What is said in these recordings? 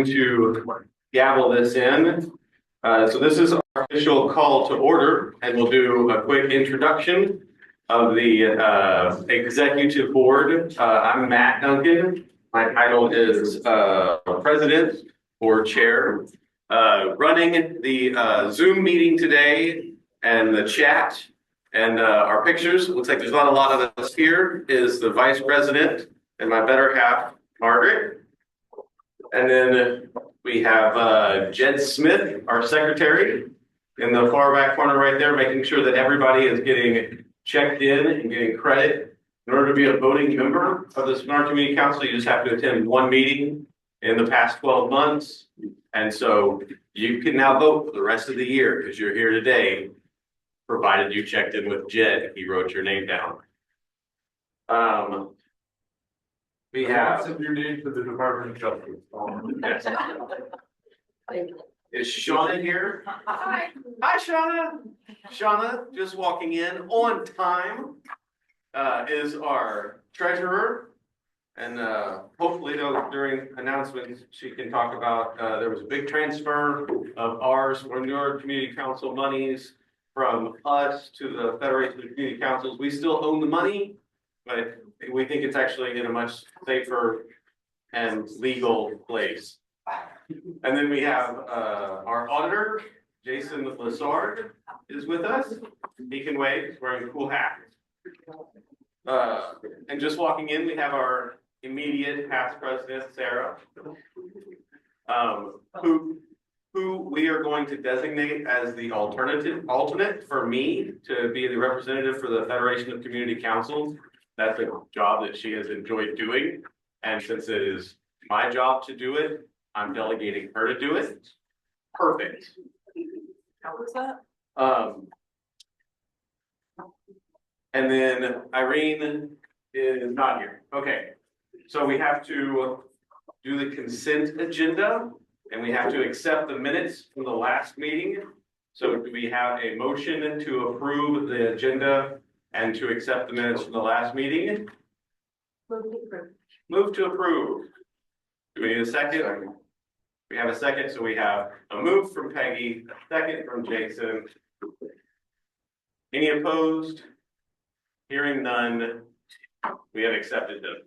To gavel this in. So this is our official call to order, and we'll do a quick introduction of the executive board. I'm Matt Duncan. My title is president or chair. Running the Zoom meeting today and the chat and our pictures. Looks like there's not a lot of us here. Is the vice president and my better half, Margaret. And then we have Jed Smith, our secretary, in the far back corner right there, making sure that everybody is getting checked in and getting credit. In order to be a voting member of the Spenard Community Council, you just have to attend one meeting in the past 12 months. And so you can now vote for the rest of the year because you're here today, provided you checked in with Jed. He wrote your name down. We have your name for the Department of Justice. Is Shauna here? Hi. Hi, Shauna. Shauna, just walking in on time, is our treasurer. And hopefully, though, during announcements, she can talk about there was a big transfer of ours from New York Community Council monies from us to the Federation of Community Councils. We still own the money, but we think it's actually in a much safer and legal place. And then we have our auditor, Jason Lessard, is with us. He can wave, he's wearing a cool hat. And just walking in, we have our immediate past president, Sarah, who we are going to designate as the alternate for me to be the representative for the Federation of Community Councils. That's a job that she has enjoyed doing. And since it is my job to do it, I'm delegating her to do it. Perfect. How was that? And then Irene is not here. Okay. So we have to do the consent agenda and we have to accept the minutes from the last meeting. So do we have a motion to approve the agenda and to accept the minutes from the last meeting? Move to approve. Move to approve. Do we need a second? We have a second, so we have a move from Peggy, a second from Jason. Any opposed? Hearing none, we have accepted them.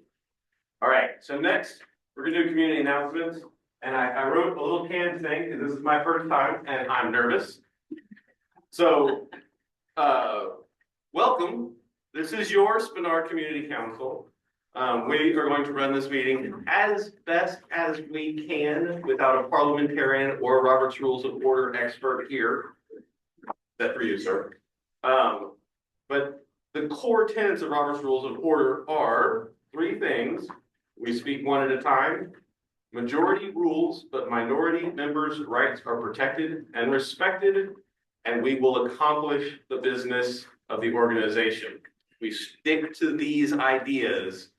All right, so next, we're gonna do community announcements. And I wrote a little canned thing, because this is my first time, and I'm nervous. So, welcome. This is your Spenard Community Council. We are going to run this meeting as best as we can without a parliamentarian or Robert's Rules of Order expert here. That's for you, sir. But the core tenets of Robert's Rules of Order are three things. We speak one at a time. Majority rules, but minority members' rights are protected and respected, and we will accomplish the business of the organization. If we stick to these ideas,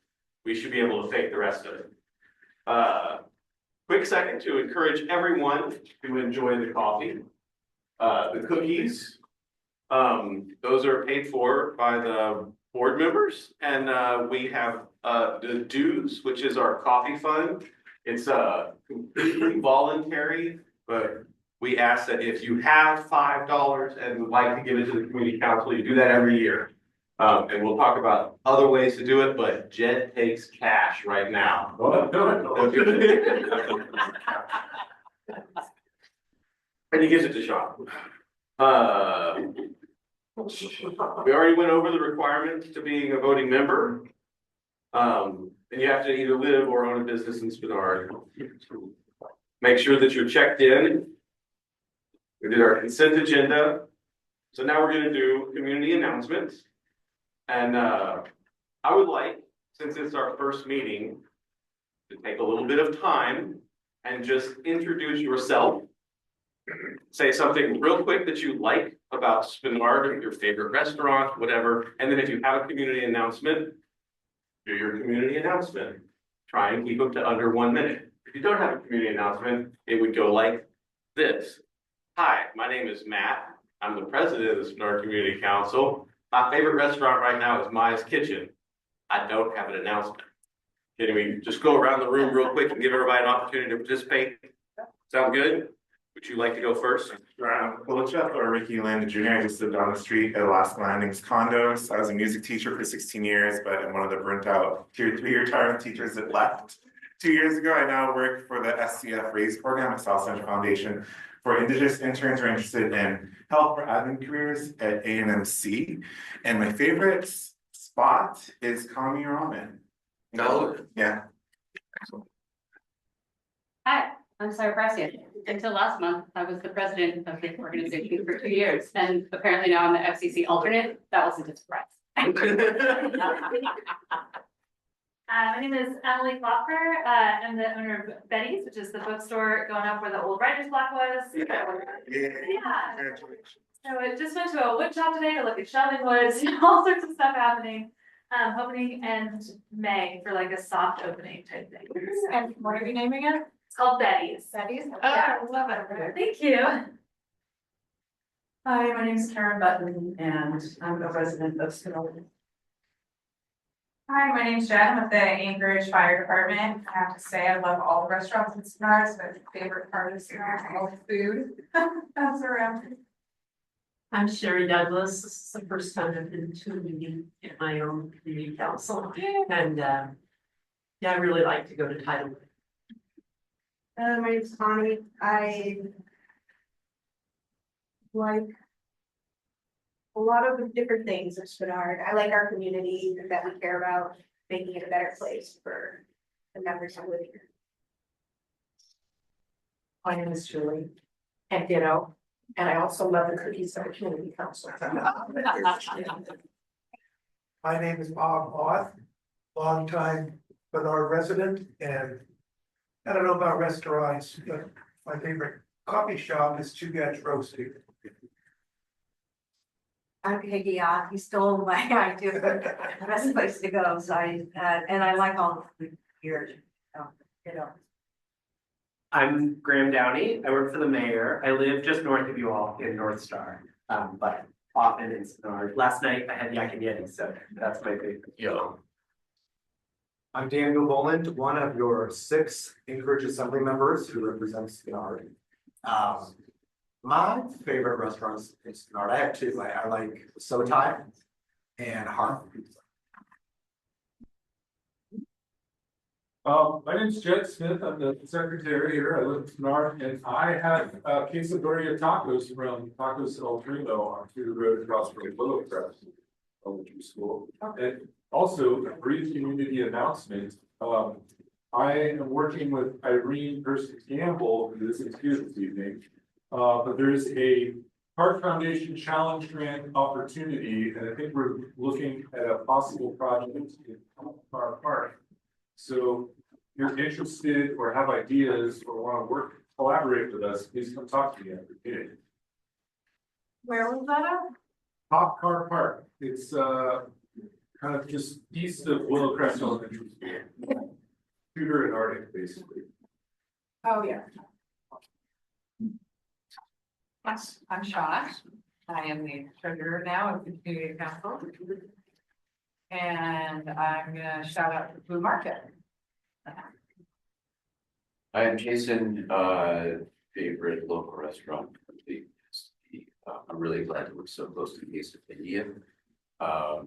we should be able to fake the rest of it. Quick second to encourage everyone to enjoy the coffee. The cookies, those are paid for by the board members, and we have the dues, which is our coffee fund. It's completely voluntary, but we ask that if you have $5 and would like to give it to the community council, you do that every year. And we'll talk about other ways to do it, but Jed takes cash right now. And he gives it to Sean. We already went over the requirements to being a voting member. And you have to either live or own a business in Spenard. Make sure that you're checked in. We did our consent agenda. So now we're going to do community announcements. And I would like, since it's our first meeting, to take a little bit of time and just introduce yourself. Say something real quick that you like about Spenard, your favorite restaurant, whatever. And then if you have a community announcement, do your community announcement. Try and keep them to under 1 minute. If you don't have a community announcement, it would go like this. Hi, my name is Matt. I'm the president of the Spenard Community Council. My favorite restaurant right now is Maya's Kitchen. I don't have an announcement. Can we just go around the room real quick and give everybody an opportunity to participate? Sound good? Would you like to go first? Well, Jeff or Ricky Lynn Jr. I just lived on the street at Alaska Landings condos. I was a music teacher for 16 years, but I'm one of the burnt out tier 3 retirement teachers that left 2 years ago. I now work for the SCF RAISE program, a South Central Foundation for Indigenous interns who are interested in health or admin careers at ANMC. And my favorite spot is Kami Ramen. No. Yeah. Hi, I'm Sarah Brescian. Until last month, I was the president of the organization for 2 years, and apparently now I'm the FCC alternate. That wasn't a surprise. My name is Emily Klopfer. I'm the owner of Betty's, which is the bookstore going up where the old writer's block was. Yeah. Congratulations. So I just went to a wood shop today to look at shelving woods, all sorts of stuff happening. Hoping end May for like a soft opening type thing. And what are you naming it? It's called Betty's. Betty's? Yeah. I love it. Thank you. Hi, my name is Karen Button and I'm a resident of Spenard. Hi, my name's Jen with the Anchorage Fire Department. I have to say, I love all the restaurants in Spenard, so my favorite part of Spenard is all the food that's around. I'm Sherry Douglas. This is the first time I've been to a meeting in my own community council. And yeah, I really like to go to Title. My name's Connie. I like a lot of the different things of Spenard. I like our community and that we care about making it a better place for the members who live here. My name is Julie. And ditto. And I also love the cookies at the community council. My name is Bob Oth, longtime Bernard resident, and I don't know about restaurants, but my favorite coffee shop is Two Guys Roasting. I'm Peggy Ott. He stole my idea for the best place to go, so and I like all the food here, you know. I'm Graham Downey. I work for the mayor. I live just north of you all in North Star, but often in Spenard. Last night I had yak and yeti, so that's my favorite. Yeah. I'm Daniel Boland, one of your 6 Anchorage Assembly members who represents Spenard. My favorite restaurants in Spenard, I have 2. I like Sotai and Harp. My name is Jed Smith. I'm the secretary here. I live in Spenard, and I have quesadilla tacos from Tacos El Primo on Tudor Road across from Willowcrest Elementary School. And also a brief community announcement. I am working with Irene Person Campbell, who isn't here this evening. But there's a Park Foundation Challenge Grant opportunity, and I think we're looking at a possible project in our park. So if you're interested or have ideas or want to collaborate with us, please come talk to me after the meeting. Where was that at? Pop Car Park, it's kind of just east of Willowcrest Elementary School. Tudor and Arctic, basically. Oh, yeah. Yes, I'm Shauna. I am the treasurer now of the community council. And I'm gonna shout out the Blue Market. I am Jason, favorite local restaurant. I'm really glad to live so close to the East of India. I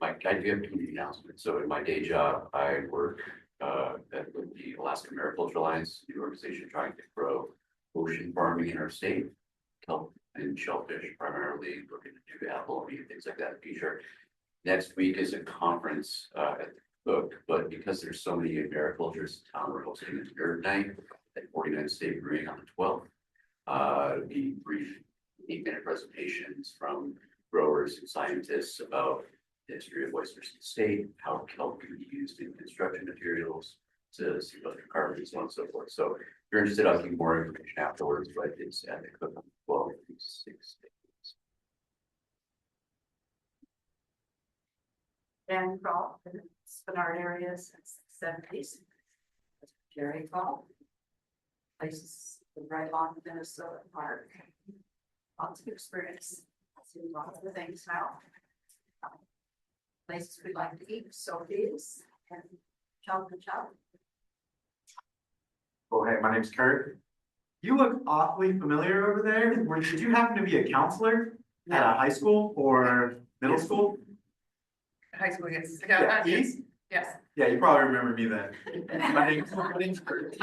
do have community announcement. So in my day job, I work at the Alaska Mariculture Alliance, the organization trying to grow ocean farming in our state, kelp and shellfish primarily, looking to do apple and things like that in the future. Next week is a conference at the book, but because there's so many maricultures in town, we're hosting a third night at 49th State Brewing on the 12th. The brief 8-minute presentations from growers and scientists about the history of Western State, how kelp can be used in construction materials to sequester carbon and so on and so forth. So if you're interested, I'll give you more information afterwards, but it's at the cook on 12 to 6 days. Dan Crawl, in the Spenard area since the 70s. Jerry Crawl. Places right along the Minnesota Park. Lots of experience. Seen lots of things now. Places we like to eat, Sophie's and Calvin Chow. Oh, hey, my name's Kurt. You look awfully familiar over there. Did you happen to be a counselor at a high school or middle school? High school, yes. Yeah, East? Yes. Yeah, you probably remember me then. My name's Kurt.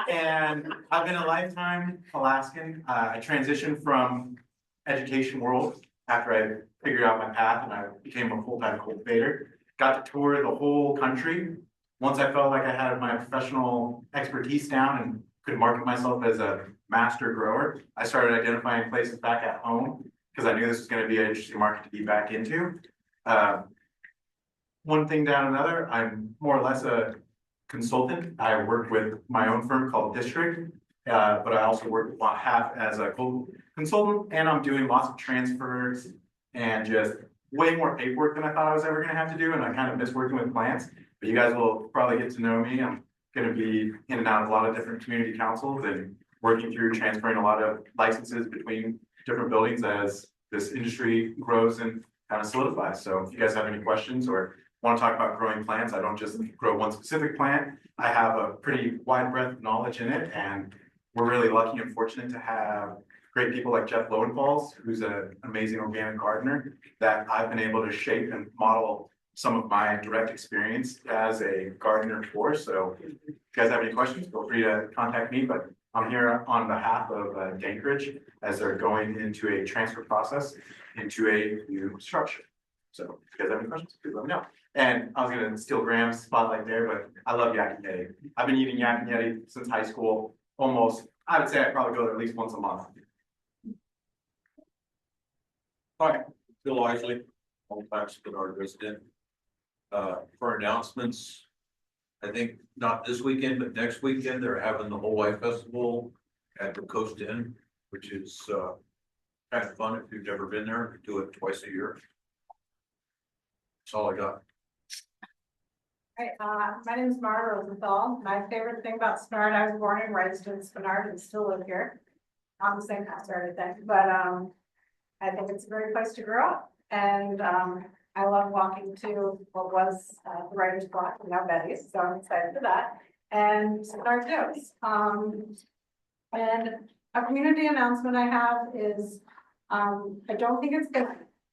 And I've been a lifetime Alaskan. I transitioned from education world after I figured out my path and I became a full-time cultivator. Got to tour the whole country. Once I felt like I had my professional expertise down and could market myself as a master grower, I started identifying places back at home because I knew this was going to be an interesting market to be back into. One thing down another, I'm more or less a consultant. I work with my own firm called District, but I also work half as a consultant, and I'm doing lots of transfers and just way more paperwork than I thought I was ever going to have to do, and I kind of miss working with plants. But you guys will probably get to know me. I'm going to be in and out of a lot of different community councils and working through transferring a lot of licenses between different buildings as this industry grows and kind of solidifies. So if you guys have any questions or want to talk about growing plants, I don't just grow one specific plant. I have a pretty wide breadth of knowledge in it, and we're really lucky and fortunate to have great people like Jeff Lowenfalls, who's an amazing organic gardener that I've been able to shape and model some of my direct experience as a gardener for. So if you guys have any questions, feel free to contact me, but I'm here on behalf of Dankridge as they're going into a transfer process into a new structure. So if you guys have any questions, please let me know. And I was gonna steal Graham's spotlight there, but I love yak and yeti. I've been eating yak and yeti since high school, almost, I would say I probably go there at least once a month. Hi, Bill Isley, old-time Spenard resident. For announcements, I think not this weekend, but next weekend, they're having the Whole Life Festival at the Coast Inn, which is kind of fun if you've never been there. Do it twice a year. That's all I got. Hi, my name is Mara Rosenthal. My favorite thing about Spenard, I was born and raised in Spenard and still live here. I'm the same pastor, I think, but I think it's a great place to grow up. And I love walking to what was the Writer's Block, now Betty's, so I'm excited for that. And Spenard News. And a community announcement I have is, I don't think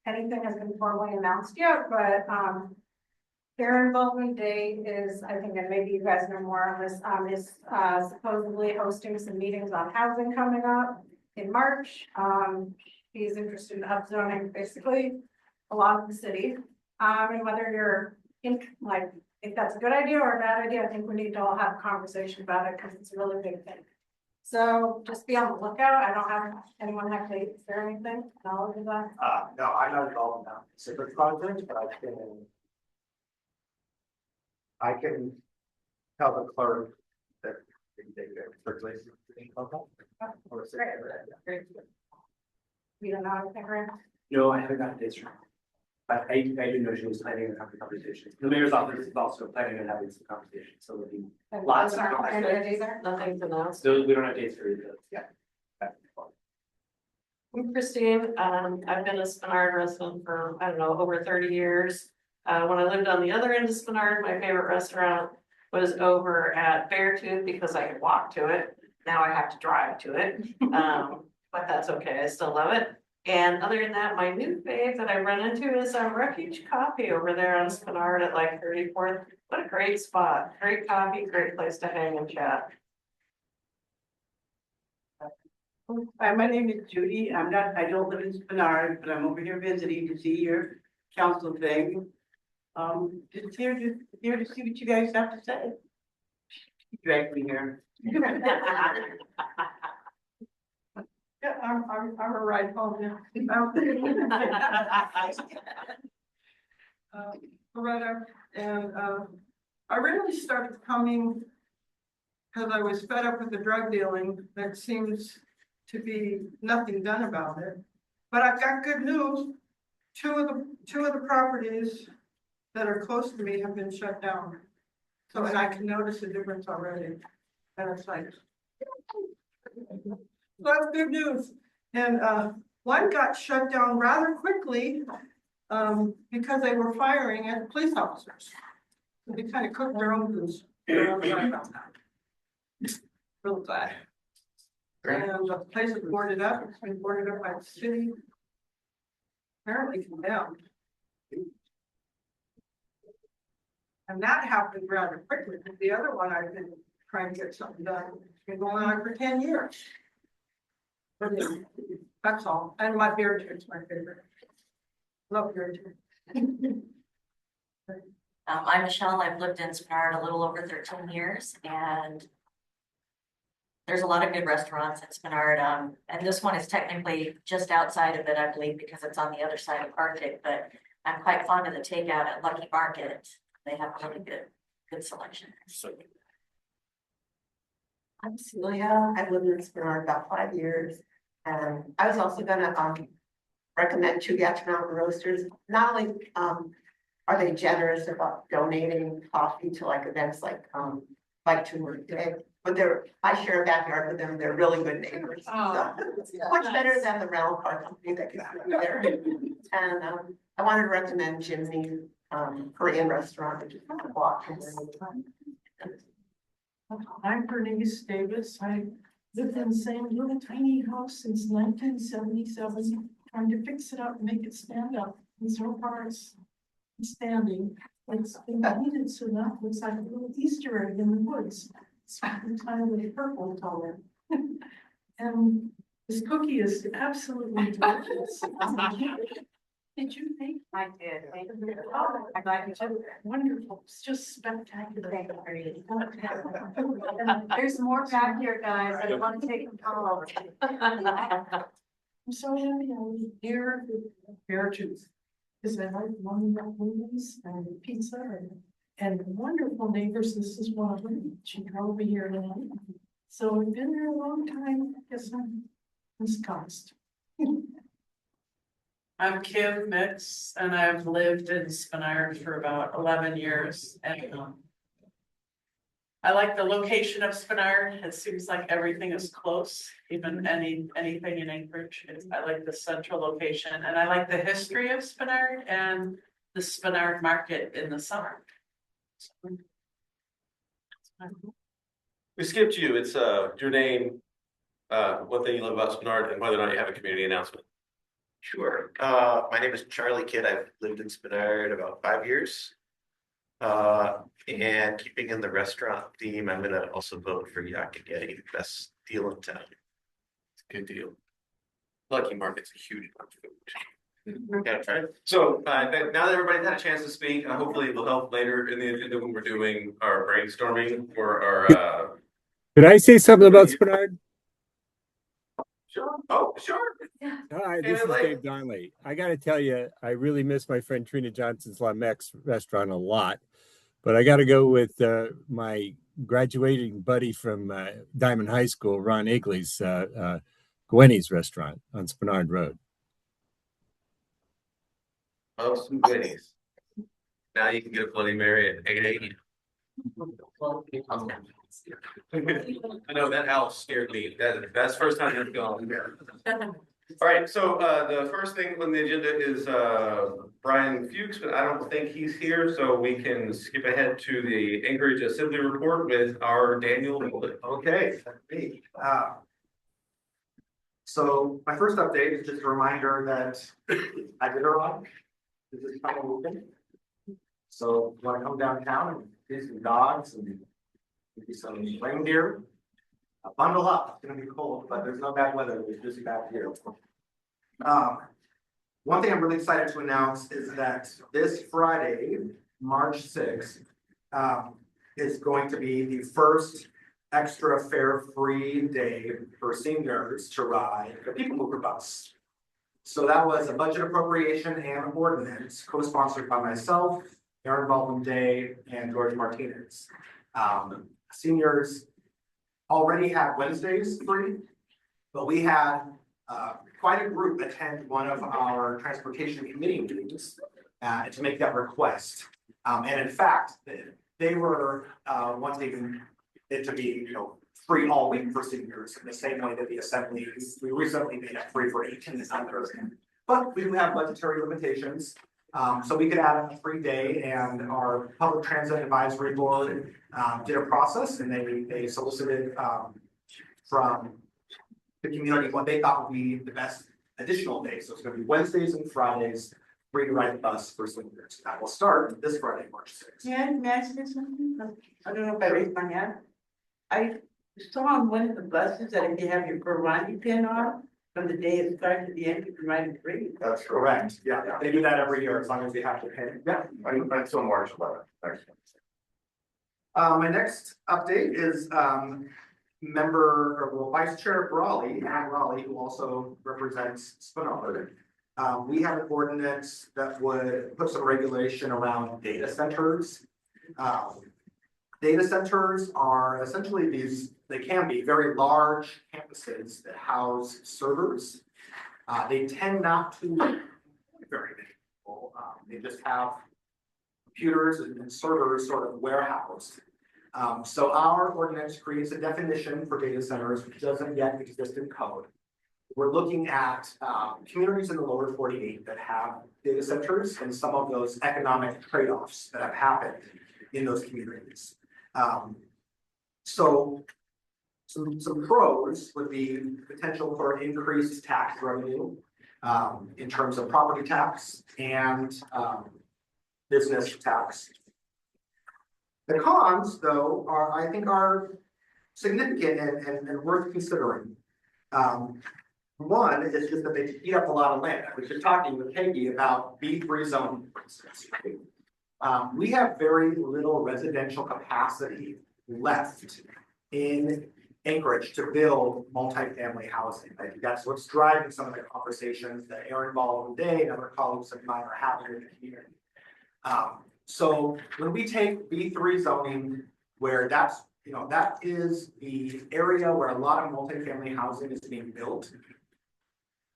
anything has been formally announced yet, but Parent Involvement Day is, I think, and maybe you guys know more on this, is supposedly hosting some meetings on housing coming up in March. He's interested in upzoning basically a lot of the city. And whether you're in, like, if that's a good idea or a bad idea, I think we need to all have a conversation about it because it's a really big thing. So just be on the lookout. I don't have anyone have dates or anything. Knowledge of that. No, I'm not involved in that specific project, but I can tell the clerk that they quickly. Great. We don't know anything, right? No, I haven't gotten dates from her. But I do know she was planning on having conversations. The mayor's office is also planning on having some conversations, so there'll be And lots those of aren't planned conversations. either? Nothing's announced. So we don't have dates for either. Yeah. I'm Christine. I've been a Spenard resident for, I don't know, over 30 years. When I lived on the other end of Spenard, my favorite restaurant was over at Beartooth because I could walk to it. Now I have to drive to it. But that's okay. I still love it. And other than that, my new fave that I run into is Refuge Coffee over there on Spenard at like 34th. What a great spot. Great coffee, great place to hang and chat. Hi, my name is Judy. I don't live in Spenard, but I'm over here visiting to see your council thing. Just here to see what you guys have to say. You dragged me here. Yeah, I'm a ride home now. Loretta, and I really started coming because I was fed up with the drug dealing. That seems to be nothing done about it. But I've got good news. Two of the properties that are close to me have been shut down. So, and I can notice the difference already. And it's like, that's good news. And one got shut down rather quickly because they were firing at police officers. They kind of cook their own foods. Really glad. And the place is boarded up, it's been boarded up by the city. Apparently condemned. And that happened rather quickly, because the other one I've been trying to get something done, it's been going on for 10 years. But yeah, that's all, and my beer is my favorite. Love beer too. I'm Michelle. I've lived in Spenard a little over 13 years, and there's a lot of good restaurants in Spenard. And this one is technically just outside of it, I believe, because it's on the other side of Arctic, but I'm quite fond of the takeout at Lucky Market. They have really good selection. I'm Celia. I've lived in Spenard about 5 years. And I was also gonna recommend Chugach Mountain Roasters. Not only are they generous about donating coffee to like events like Turmeric Day, but I share a backyard with them. They're really good neighbors. So much better than the rental car company that can be there. And I wanted to recommend Jimmy Korean restaurant, which is on the block from where I'm Bernice Davis. I lived in the same little tiny house since 1977, trying to fix it up and make it stand up. And so far it's standing. It's been heated so now it looks like a little Easter egg in the woods. It's kind of a purple color. And this cookie is absolutely delicious. Did you make? I did. Oh, I got it. Wonderful. It's just spectacular. There's more back here, guys. I want to take them all over. I'm so happy I was here with Beartooth. Because I like wonderful movies and pizza and wonderful neighbors. This is one of them. She drove me here tonight. So I've been there a long time. I guess I'm ensconced. I'm Kim Mix, and I've lived in Spenard for about 11 years, and I like the location of Spenard. It seems like everything is close, even anything in Anchorage. I like the central location, and I like the history of Spenard and the Spenard market in the summer. We skipped you. It's your name, what thing you love about Spenard, and whether or not you have a community announcement. Sure. My name is Charlie Kidd. I've lived in Spenard about 5 years. And keeping in the restaurant theme, I'm gonna also vote for Yak and Yeti, the best deal in town. It's a good deal. Lucky Market's a huge amount of food. Yeah, right. So now that everybody's had a chance to speak, hopefully it will help later in the agenda when we're doing our brainstorming for our. Did I say something about Spenard? Sure. Oh, sure. Hi, this is Dave Donnelly. I got to tell you, I really miss my friend Trina Johnson's La Mex restaurant a lot, but I got to go with my graduating buddy from Diamond High School, Ron Igley's Gwenny's restaurant on Spenard Road. Oh, some Gwenny's. Now you can get a Bloody Mary at 880. I know that house scared me. That's the first time I've gone there. All right, so the first thing on the agenda is Brian Fuchs, but I don't think he's here, so we can skip ahead to the Anchorage Assembly Report with our Daniel. Okay, that's me. So my first update is just a reminder that I did a run. This is kind of open. So want to come downtown and see some dogs and maybe some reindeer. Bundle up, it's gonna be cold, but there's no bad weather, it's just bad here. One thing I'm really excited to announce is that this Friday, March 6th, is going to be the first extra fare free day for seniors to ride the People Mover bus. So that was a budget appropriation and ordinance co-sponsored by myself, Aaron Baldwin Day, and George Martinez. Seniors already had Wednesdays free, but we had quite a group attend one of our transportation committee meetings to make that request. And in fact, they were wanting it to be, free all week for seniors in the same way that the assembly, we recently made it free for 18 others. But we do have budgetary limitations. So we could add a free day, and our public transit advisory board did a process, and they solicited from the community what they thought would be the best additional days. So it's gonna be Wednesdays and Fridays, free to ride the bus for seniors. That will start this Friday, March 6th. May I say something? I don't know if I raised my hand. I saw on one of the buses that if you have your Garani pin on, from the day it starts to the end, you can ride it free. That's correct. Yeah, they do that every year as long as they have to pay. Yeah. Until March 11th. My next update is Vice Chair Brawley, Ann Raleigh, who also represents Spenard. We have an ordinance that would put some regulation around data centers. Data centers are essentially they can be very large campuses that house servers. They tend not to be very many people. They just have computers and servers sort of warehoused. So our ordinance creates a definition for data centers, which doesn't yet exist in code. We're looking at communities in the lower 48 that have data centers and some of those economic trade-offs that have happened in those communities. So some pros would be potential for increased tax revenue in terms of property tax and business tax. The cons, though, I think are significant and worth considering. One is just that they eat up a lot of land. I was just talking with Peggy about B3 zoning, for instance. We have very little residential capacity left in Anchorage to build multifamily housing. I think that's what's driving some of the conversations that Aaron Ball Day and other colleagues of mine are having in the community. So when we take B3 zoning, where that is the area where a lot of multifamily housing is being built,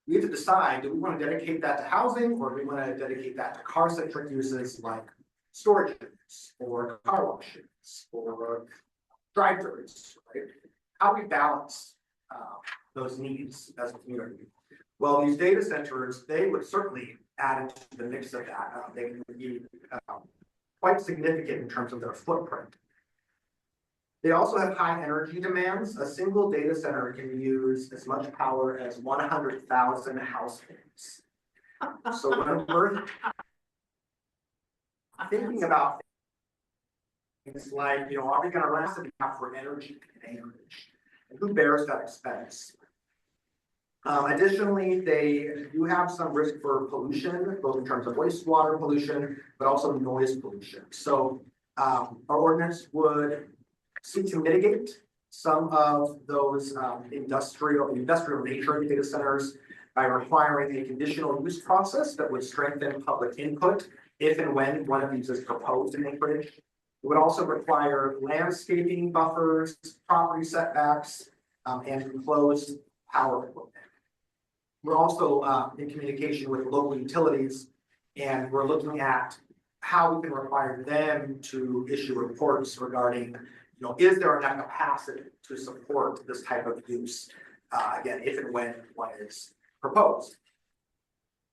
we have to decide, do we want to dedicate that to housing, or do we want to dedicate that to car-centric uses like storage units or car wash units or drive-thrus, right? How do we balance those needs as a community? Well, these data centers, they would certainly add into the mix of that. They would be quite significant in terms of their footprint. They also have high energy demands. A single data center can use as much power as 100,000 households. So when we're thinking about things like, are we going to run out for energy in Anchorage? And who bears that expense? Additionally, they do have some risk for pollution, both in terms of wastewater pollution, but also noise pollution. So our ordinance would seek to mitigate some of those industrial nature of data centers by requiring a conditional use process that would strengthen public input if and when one of these is proposed in Anchorage. It would also require landscaping buffers, property setbacks, and enclosed power equipment. We're also in communication with local utilities, and we're looking at how we can require them to issue reports regarding, is there enough capacity to support this type of use, again, if and when one is proposed.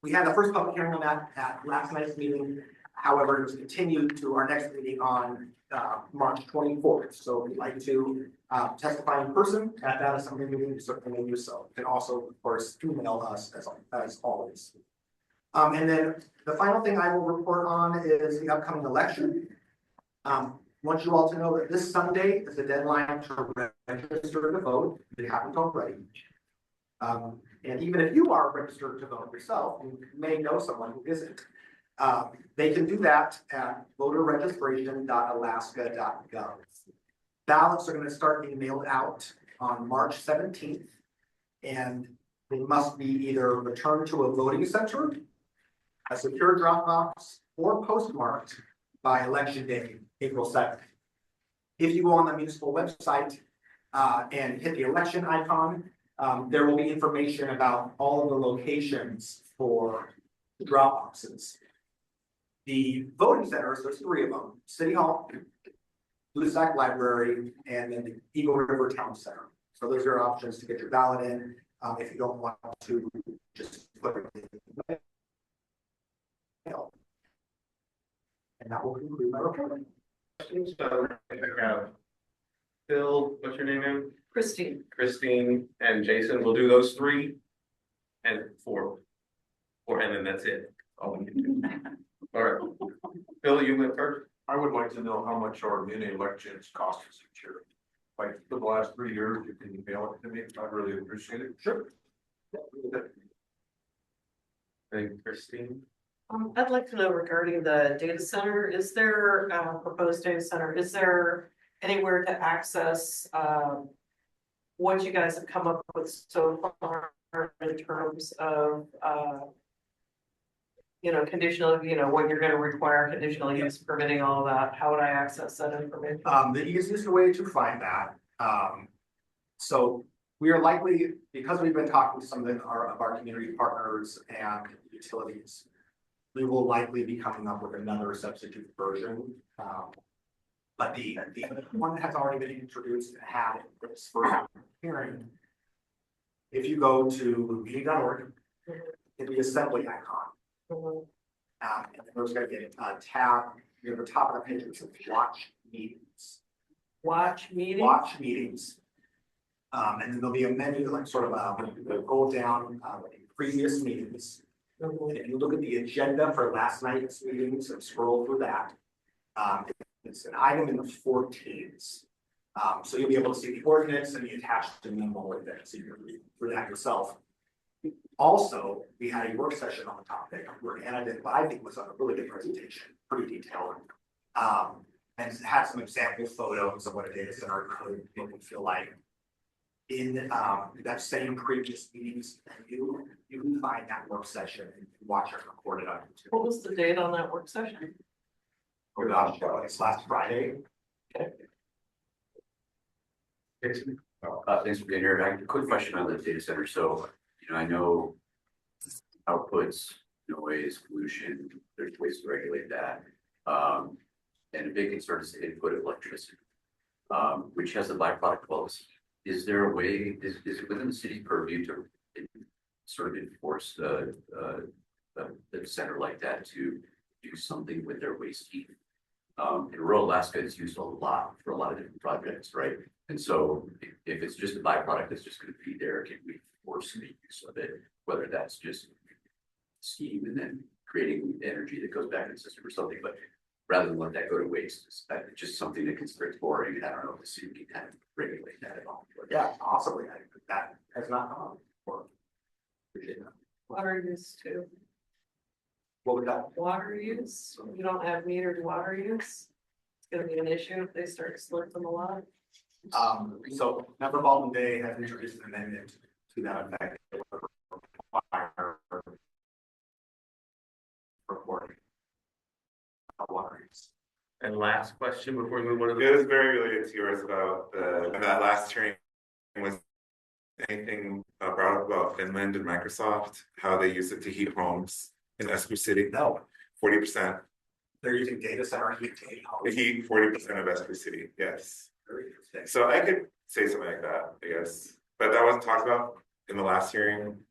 We had the first public hearing on that at last night's meeting. However, it was continued to our next meeting on March 24th. So if you'd like to testify in person at that assembly meeting, certainly do so. You can also, of course, email us as always. And then the final thing I will report on is the upcoming election. I want you all to know that this Sunday is the deadline to register to vote if you haven't already. And even if you are registered to vote yourself, you may know someone who isn't. They can do that at voterregistration.alaska.gov. Ballots are going to start being mailed out on March 17th, and they must be either returned to a voting center, a secure drop box, or postmarked by election day, April 2nd. If you go on the municipal website and hit the election icon, there will be information about all of the locations for the drop boxes. The voting centers, there's 3 of them: City Hall, Lusac Library, and then the Eagle River Town Center. So those are options to get your ballot in if you don't want to just put it in. And that will conclude my report. So I have Phil, what's your name, ma'am? Christine. Christine and Jason, we'll do those three and four, and then that's it. All we can do. All right. Phil, you went first. I would like to know how much our mini elections cost us each year. Like for the last 3 years, you can email it to me, I'd really appreciate it. Sure. And Christine. I'd like to know regarding the data center, is there proposed data center, is there anywhere to access what you guys have come up with so far in terms of conditional, what you're gonna require, conditional use permitting, all of that? How would I access that information? The easiest way to find that, so we are likely, because we've been talking to some of our community partners and utilities, we will likely be coming up with another substitute version. But the one that has already been introduced and had its first hearing. If you go to meeting.org, hit the assembly icon. And then there's gonna be a tab near the top of the page that says watch meetings. Watch meetings? Watch meetings. And then there'll be a menu, like sort of go down previous meetings. And if you look at the agenda for last night's meetings and scroll through that, it's an item in the 14s. So you'll be able to see the ordinance and the attached memo with it, so you can read through that yourself. Also, we had a work session on the topic where Anna did what I think was a really good presentation, pretty detailed. And had some example photos of what a data center could look and feel like. In that same previous meetings, you can find that work session and watch it recorded on YouTube. What was the date on that work session? Oh gosh, it's last Friday. Thanks for being here. I have a quick question on the data center. So, I know outputs, noise, pollution, there's ways to regulate that. And a big concern is the input of electricity, which has a byproduct policy. Is there a way, is it within the city purview to sort of enforce the center like that to do something with their waste heat? In rural Alaska, it's used a lot for a lot of different projects, right? And so if it's just a byproduct that's just going to be there, can we force the use of it? Whether that's just steam and then creating energy that goes back in the system or something, but rather than let that go to waste, it's just something that gets very boring. And I don't know if the city can kind of regulate that at all. Yeah, possibly. That has not come up before. Appreciate that. Water use too. What would that? Water use, you don't have metered water use. It's gonna be an issue if they start slipping a lot. So Metropolitan Day has introduced an amendment to that effect. Reporting. Water use. And last question before we move on to It was very related to yours about that last hearing. Was anything brought up about Finland and Microsoft, how they use it to heat homes in Esper City? No. 40%. They're using data center heat to heat homes. They heat 40% of Esper City, yes. Very interesting. So I could say something like that, I guess, but that wasn't talked about in the last hearing.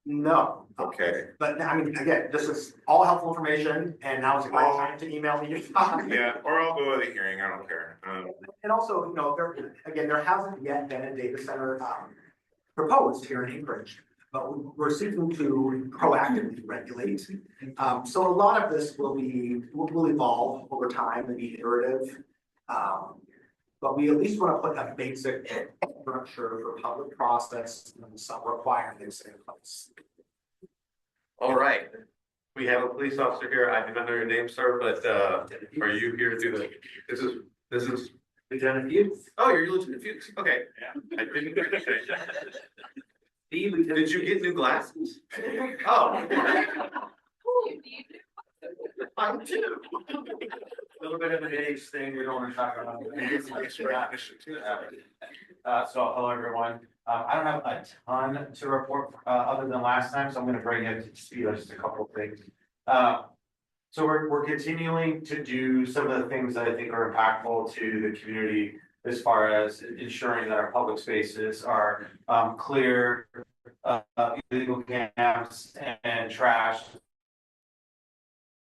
No. Okay. But I mean, again, this is all helpful information, and now is a great time to email me. Yeah, or I'll go to the hearing, I don't care. And also, there hasn't yet been a data center proposed here in Anchorage, but we're seeking to proactively regulate. So a lot of this will evolve over time and be iterative. But we at least want to put a basic structure for public process and some requirements in place. All right, we have a police officer here. I do not know your name, sir, but are you here to do the, this is. Lieutenant Fuchs. Oh, you're Lieutenant Fuchs, okay. Yeah. I didn't. Did you get new glasses? Oh. I do. A little bit of an age thing, we don't want to talk about. So hello, everyone. I don't have a ton to report other than last time, so I'm gonna bring it to speed on just a couple of things. So we're continuing to do some of the things that I think are impactful to the community as far as ensuring that our public spaces are clear, illegal camps and trash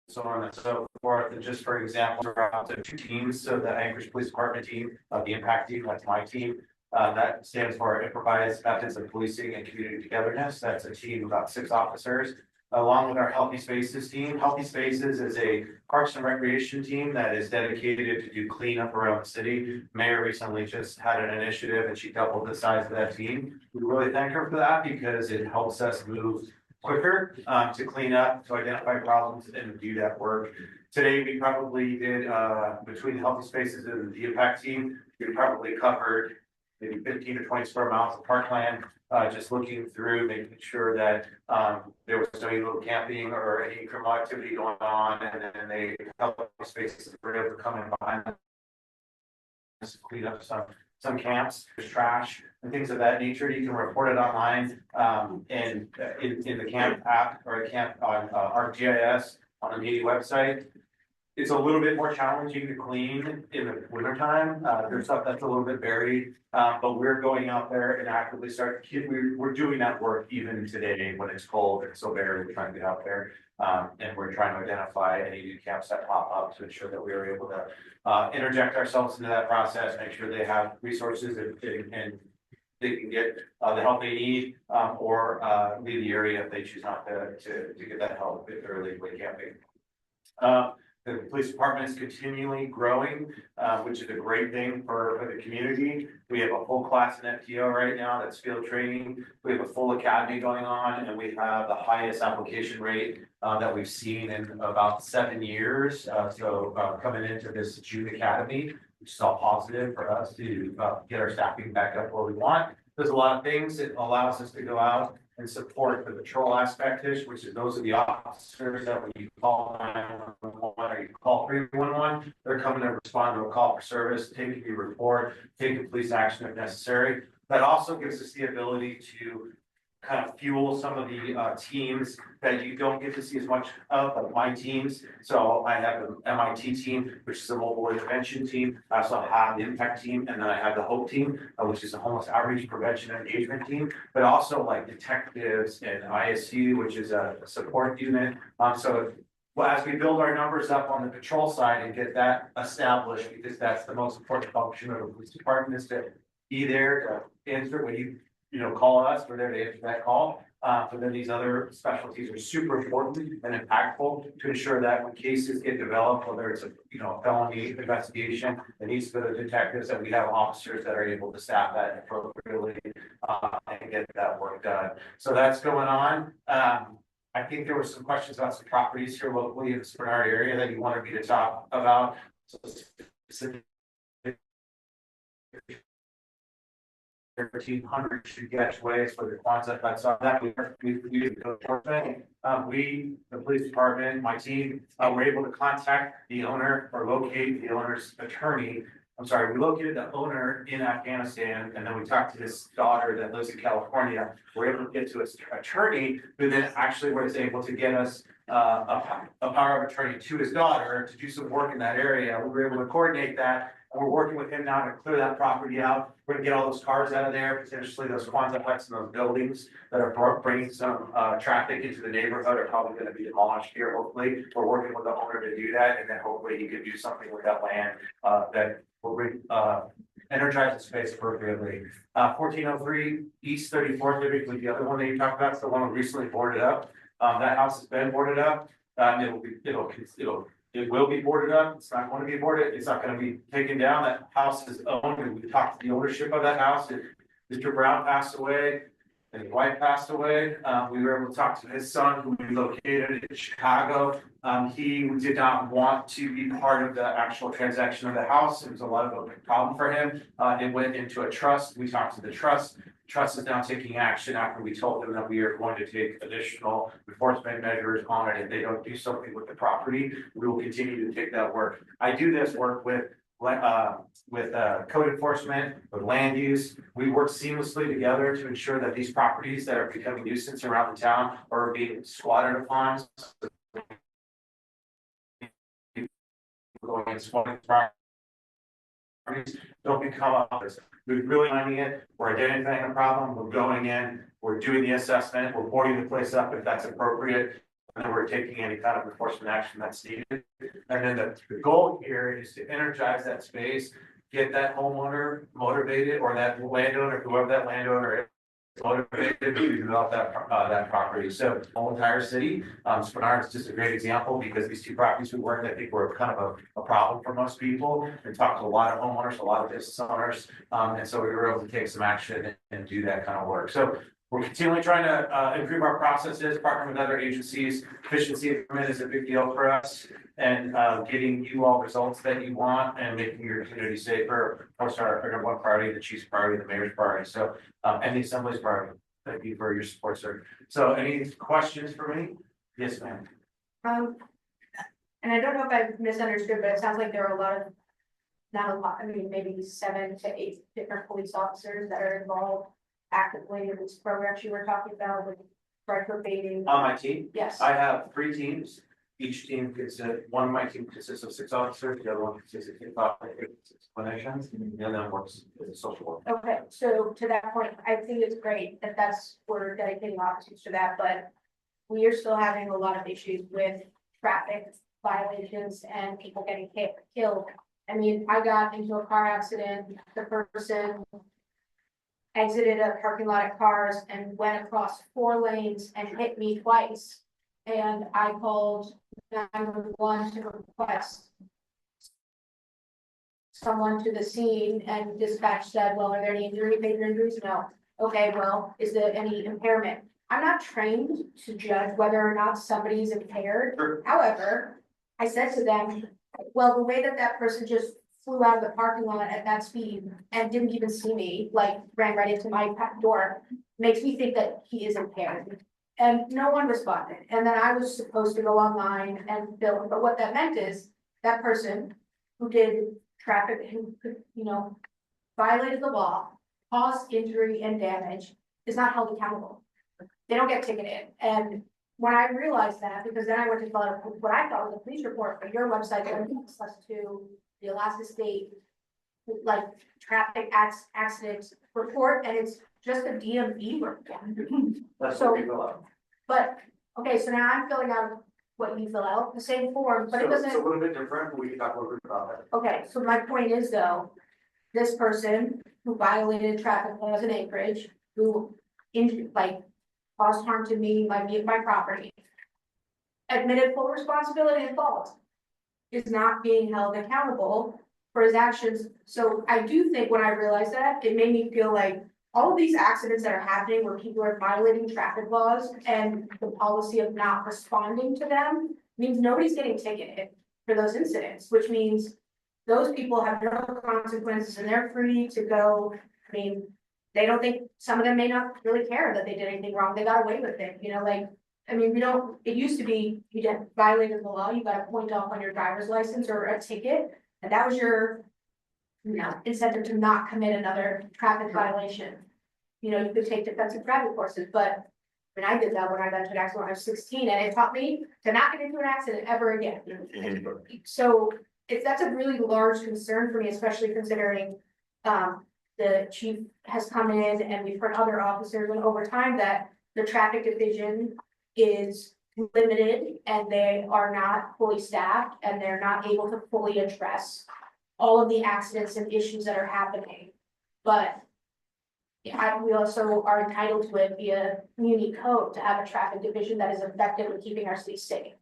so on and so forth. And just for example, we're out to 2 teams. So the Anchorage Police Department team, the impact team, that's my team. That stands for Improvised Methods of Policing and Community Togetherness. That's a team of about 6 officers, along with our Healthy Spaces team. Healthy Spaces is a Parks and Recreation team that is dedicated to do cleanup around the city. Mayor recently just had an initiative and she doubled the size of that team. We really thank her for that because it helps us move quicker to clean up, to identify problems and do that work. Today, we probably did, between Healthy Spaces and the impact team, we probably covered maybe 15 to 20 square miles of parkland, just looking through, making sure that there was no illegal camping or any criminal activity going on, and then they Healthy Spaces were able to come in behind them, clean up some camps, there's trash and things of that nature. You can report it online and in the camp app or a camp on ArcGIS on the media website. It's a little bit more challenging to clean in the wintertime. There's stuff that's a little bit buried, but we're going out there and actively we're doing that work even today when it's cold and so buried. We're trying to get out there and we're trying to identify any new camps that pop up to ensure that we are able to interject ourselves into that process, make sure they have resources and they can get the help they need or leave the area if they choose not to get that help if they're illegally camping. The police department is continually growing, which is a great thing for the community. We have a full class in FTO right now that's field training. We have a full academy going on, and we have the highest application rate that we've seen in about 7 years. Coming into this June academy, which is all positive for us to get our staffing back up where we want. There's a lot of things that allows us to go out and support the patrol aspect, which is those are the officers that when you call 911 or you call 311, they're coming to respond to a call for service, taking your report, taking police action if necessary. That also gives us the ability to kind of fuel some of the teams that you don't get to see as much of, like my teams. So I have an MIT team, which is a mobile intervention team. I also have the impact team, and then I have the HOPE team, which is a homeless outreach prevention and engagement team, but also like detectives and ISU, which is a support unit. Well, as we build our numbers up on the patrol side and get that established, because that's the most important function of the police department is to be there to answer when you call us, we're there to answer that call. But then these other specialties are super important and impactful to ensure that when cases get developed, whether it's a felony investigation, it needs to go to detectives, and we have officers that are able to staff that appropriately and get that work done. So that's going on. I think there were some questions about some properties here locally in the Spenard area that you wanted me to talk about. So 1,300 should get ways for the concept that's on that. We did go enforcement. The police department, my team, were able to contact the owner or locate the owner's attorney. I'm sorry, we located the owner in Afghanistan, and then we talked to his daughter that lives in California. We're able to get to his attorney, who then actually was able to get us a power of attorney to his daughter to do some work in that area. We were able to coordinate that. We're working with him now to clear that property out. We're gonna get all those cars out of there, potentially those Quanzaplex and those buildings that are bringing some traffic into the neighborhood are probably gonna be demolished here, hopefully. We're working with the owner to do that, and then hopefully he could do something with that land that will bring energize the space appropriately. 1403 East 34th, typically the other one that you talked about, is the one we recently boarded up. That house has been boarded up. It will be boarded up. It's not going to be boarded. It's not going to be taken down. That house is owned, and we talked to the ownership of that house. Mr. Brown passed away and his wife passed away. We were able to talk to his son, who we located in Chicago. He did not want to be part of the actual transaction of the house. It was a lot of a problem for him. It went into a trust. We talked to the trust. Trust is now taking action after we told them that we are going to take additional enforcement measures on it. If they don't do something with the property, we will continue to take that work. I do this work with code enforcement, with land use. We work seamlessly together to ensure that these properties that are becoming nuisance around the town are being squatted upon. Going and squatting properties don't become ours. We're really finding it, we're identifying a problem, we're going in, we're doing the assessment, we're boarding the place up if that's appropriate. then we're taking any kind of enforcement action that's needed. And then the goal here is to energize that space, get that homeowner motivated, or that landowner, whoever that landowner is, motivated to develop that property. So the whole entire city, Spenard is just a great example because these two properties we worked, I think were kind of a problem for most people. We talked to a lot of homeowners, a lot of business owners, and so we were able to take some action and do that kind of work. So we're continually trying to improve our processes, partner with other agencies. Efficiency improvement is a big deal for us, and getting you all results that you want and making your community safer. Of course, our number one priority, the chief's priority, the mayor's priority. So and the assembly's priority. Thank you for your support, sir. So any questions for me? Yes, ma'am. And I don't know if I misunderstood, but it sounds like there are a lot of, not a lot, I mean, maybe 7 to 8 different police officers that are involved actively in this program you were talking about with reprobating. On my team? Yes. I have 3 teams. Each team one of my team consists of 6 officers, the other one consists of 6 clinicians, and the other one works as a social worker. Okay, so to that point, I think it's great that we're dedicating officers to that, but we are still having a lot of issues with traffic violations and people getting killed. I mean, I got into a car accident, the person exited a parking lot of cars and went across 4 lanes and hit me twice. And I called 911 to request someone to the scene, and dispatch said, well, are there any major injuries? No. Okay, well, is there any impairment? I'm not trained to judge whether or not somebody's impaired. However, I said to them, well, the way that person just flew out of the parking lot at that speed and didn't even see me, like ran right into my door, makes me think that he is impaired. And no one responded. And then I was supposed to go online and film, but what that meant is that person who did traffic, who could, violated the law, caused injury and damage, is not held accountable. They don't get ticketed. And when I realized that, because then I went to fill out what I thought was a police report, but your website then links us to the Alaska State traffic accident report, and it's just a DMV report. That's So- what we fill out. But, okay, so now I'm filling out what you fill out, the same form, but it So doesn't. it's a little bit different, but we can talk a little bit about that. Okay, so my point is though, this person who violated traffic laws in Anchorage, who injured, caused harm to me, my property, admitted full responsibility and fault, is not being held accountable for his actions. So I do think when I realized that, it made me feel like all of these accidents that are happening where people are violating traffic laws and the policy of not responding to them means nobody's getting ticketed for those incidents, which means those people have no consequences and they're free to go. I mean, they don't think, some of them may not really care that they did anything wrong. They got away with it, it used to be, you did violated the law, you got a point off on your driver's license or a ticket, and that was your incentive to not commit another traffic violation. You could take defensive driving courses, but I did that when I got into an accident when I was 16, and it taught me to not get into an accident ever again. So that's a really large concern for me, especially considering the chief has come in and we've heard other officers and over time that the traffic division is limited and they are not fully staffed and they're not able to fully address all of the accidents and issues that are happening. But we also are entitled to it via community code to have a traffic division that is effective in keeping our city safe.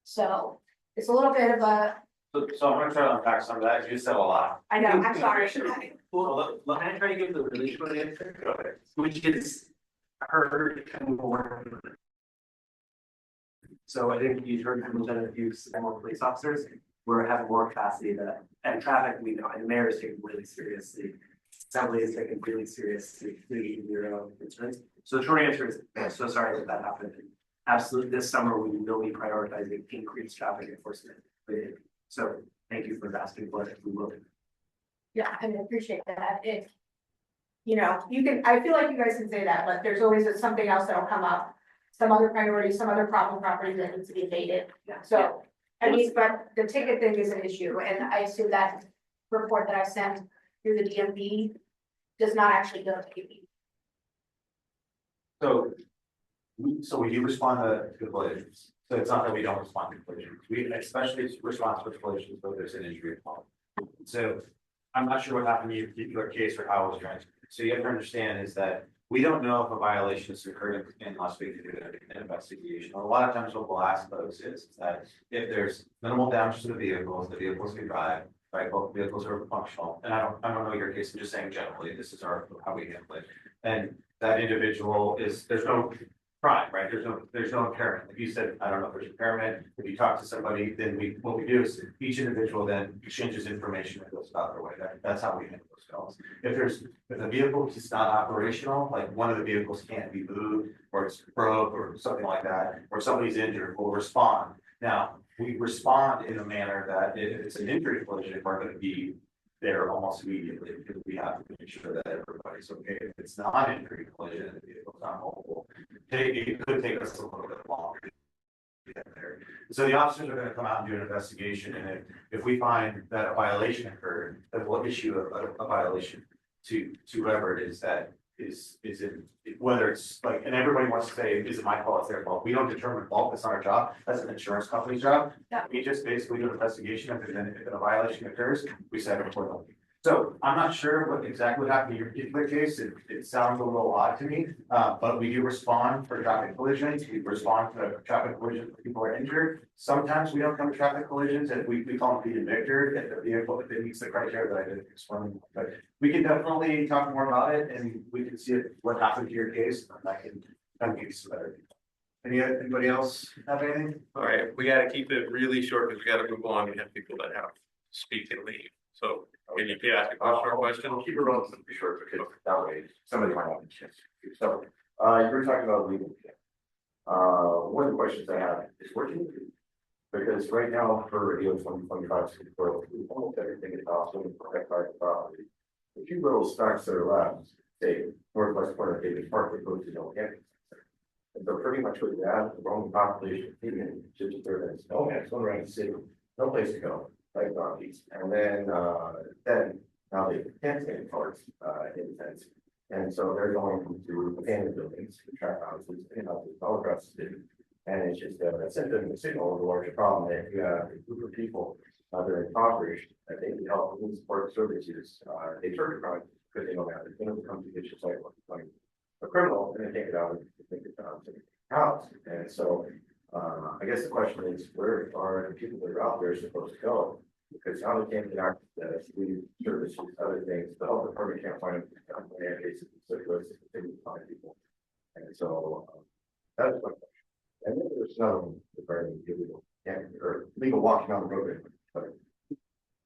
So it's a little bit of a, So I'm gonna try to unpack some of that, you said a lot. I know, I'm sorry. Well, let me try to give the really short answer, which is heard more. So I think you heard from Lieutenant Hughes and more police officers, we're having more capacity and traffic, we know, and the mayor is taking really seriously. Assembly is taking really seriously, zero concerns. So the short answer is, I'm so sorry that happened. Absolutely, this summer we will be prioritizing increased traffic enforcement. So thank you for asking for it, we will. Yeah, I appreciate that. I feel like you guys can say that, but there's always something else that'll come up. Some other priorities, some other problem properties that needs to be abated. So, but the ticket thing is an issue, and I assume that report that I sent through the DMV does not actually go to me. So So we do respond to collisions, so it's not that we don't respond to collisions, we especially respond to collisions where there's an injury involved. So I'm not sure what happened in your particular case or how it was transferred. So you have to understand is that we don't know if a violation has occurred unless we do an investigation. A lot of times what we'll ask folks is that if there's minimal damage to the vehicles can drive, right, both vehicles are functional. And I don't know your case, I'm just saying generally, this is how we handle it. And that individual there's no crime, right? There's no impairment. Like you said, I don't know if there's impairment. If you talk to somebody, then what we do is each individual then exchanges information and goes about their way. That's how we handle those calls. If the vehicle is not operational, like one of the vehicles can't be moved or it's broke or something like that, or somebody's injured, we'll respond. Now, we respond in a manner that if it's an injury collision, we're going to be there almost immediately because we have to make sure that everybody's okay. If it's not an injury collision and the vehicle's not mobile, it could take us a little bit longer to get there. So the officers are going to come out and do an investigation, and if we find that a violation occurred, then we'll issue a violation to whoever it is that is it, whether it's like, and everybody wants to say, is it my fault, it's their fault. We don't determine fault, it's not our job, that's an insurance company's job. Yeah. We just basically do an investigation, if a violation occurs, we set a report on it. So I'm not sure what exactly happened in your particular case, it sounds a little odd to me, but we do respond for traffic collisions, we respond to traffic collisions when people are injured. Sometimes we don't come to traffic collisions, and we call them being victored, if the vehicle, if it meets the criteria that I didn't explain. But we can definitely talk more about it, and we can see what happened to your case, and I can kind of give you some better. Anybody else have anything? All right, we gotta keep it really short because we gotta move on. We have people that have to speak and leave. So can you ask a question or question? I'll keep it relatively short because that way somebody might have a chance. So, you were talking about legal. One of the questions I have is what do you do? Because right now for Radio 2025, almost everything is possible to protect private property. The few little stocks that are left, say northwest corner of Davis Park, that goes to no campus. And so pretty much what you have, the Roman population, just a third of no man, going around the city, no place to go, like Northeast. And then now they can't stay in parks, in fence. And so they're going to abandoned buildings, trap houses, all across the city. And it's just a symptom, a signal of a larger problem that you have a group of people that are impoverished, that they need help and support services. They turn around because they don't have it. They don't come to get your site like a criminal and they take it out and take it down to the house. And so I guess the question is, where are the people that are out there supposed to go? Because now they can't get access to food services, other things. The health department can't find them. They have cases, so it goes to continue to find people. And so that's my question. And then there's no regarding illegal or legal walking on the road, but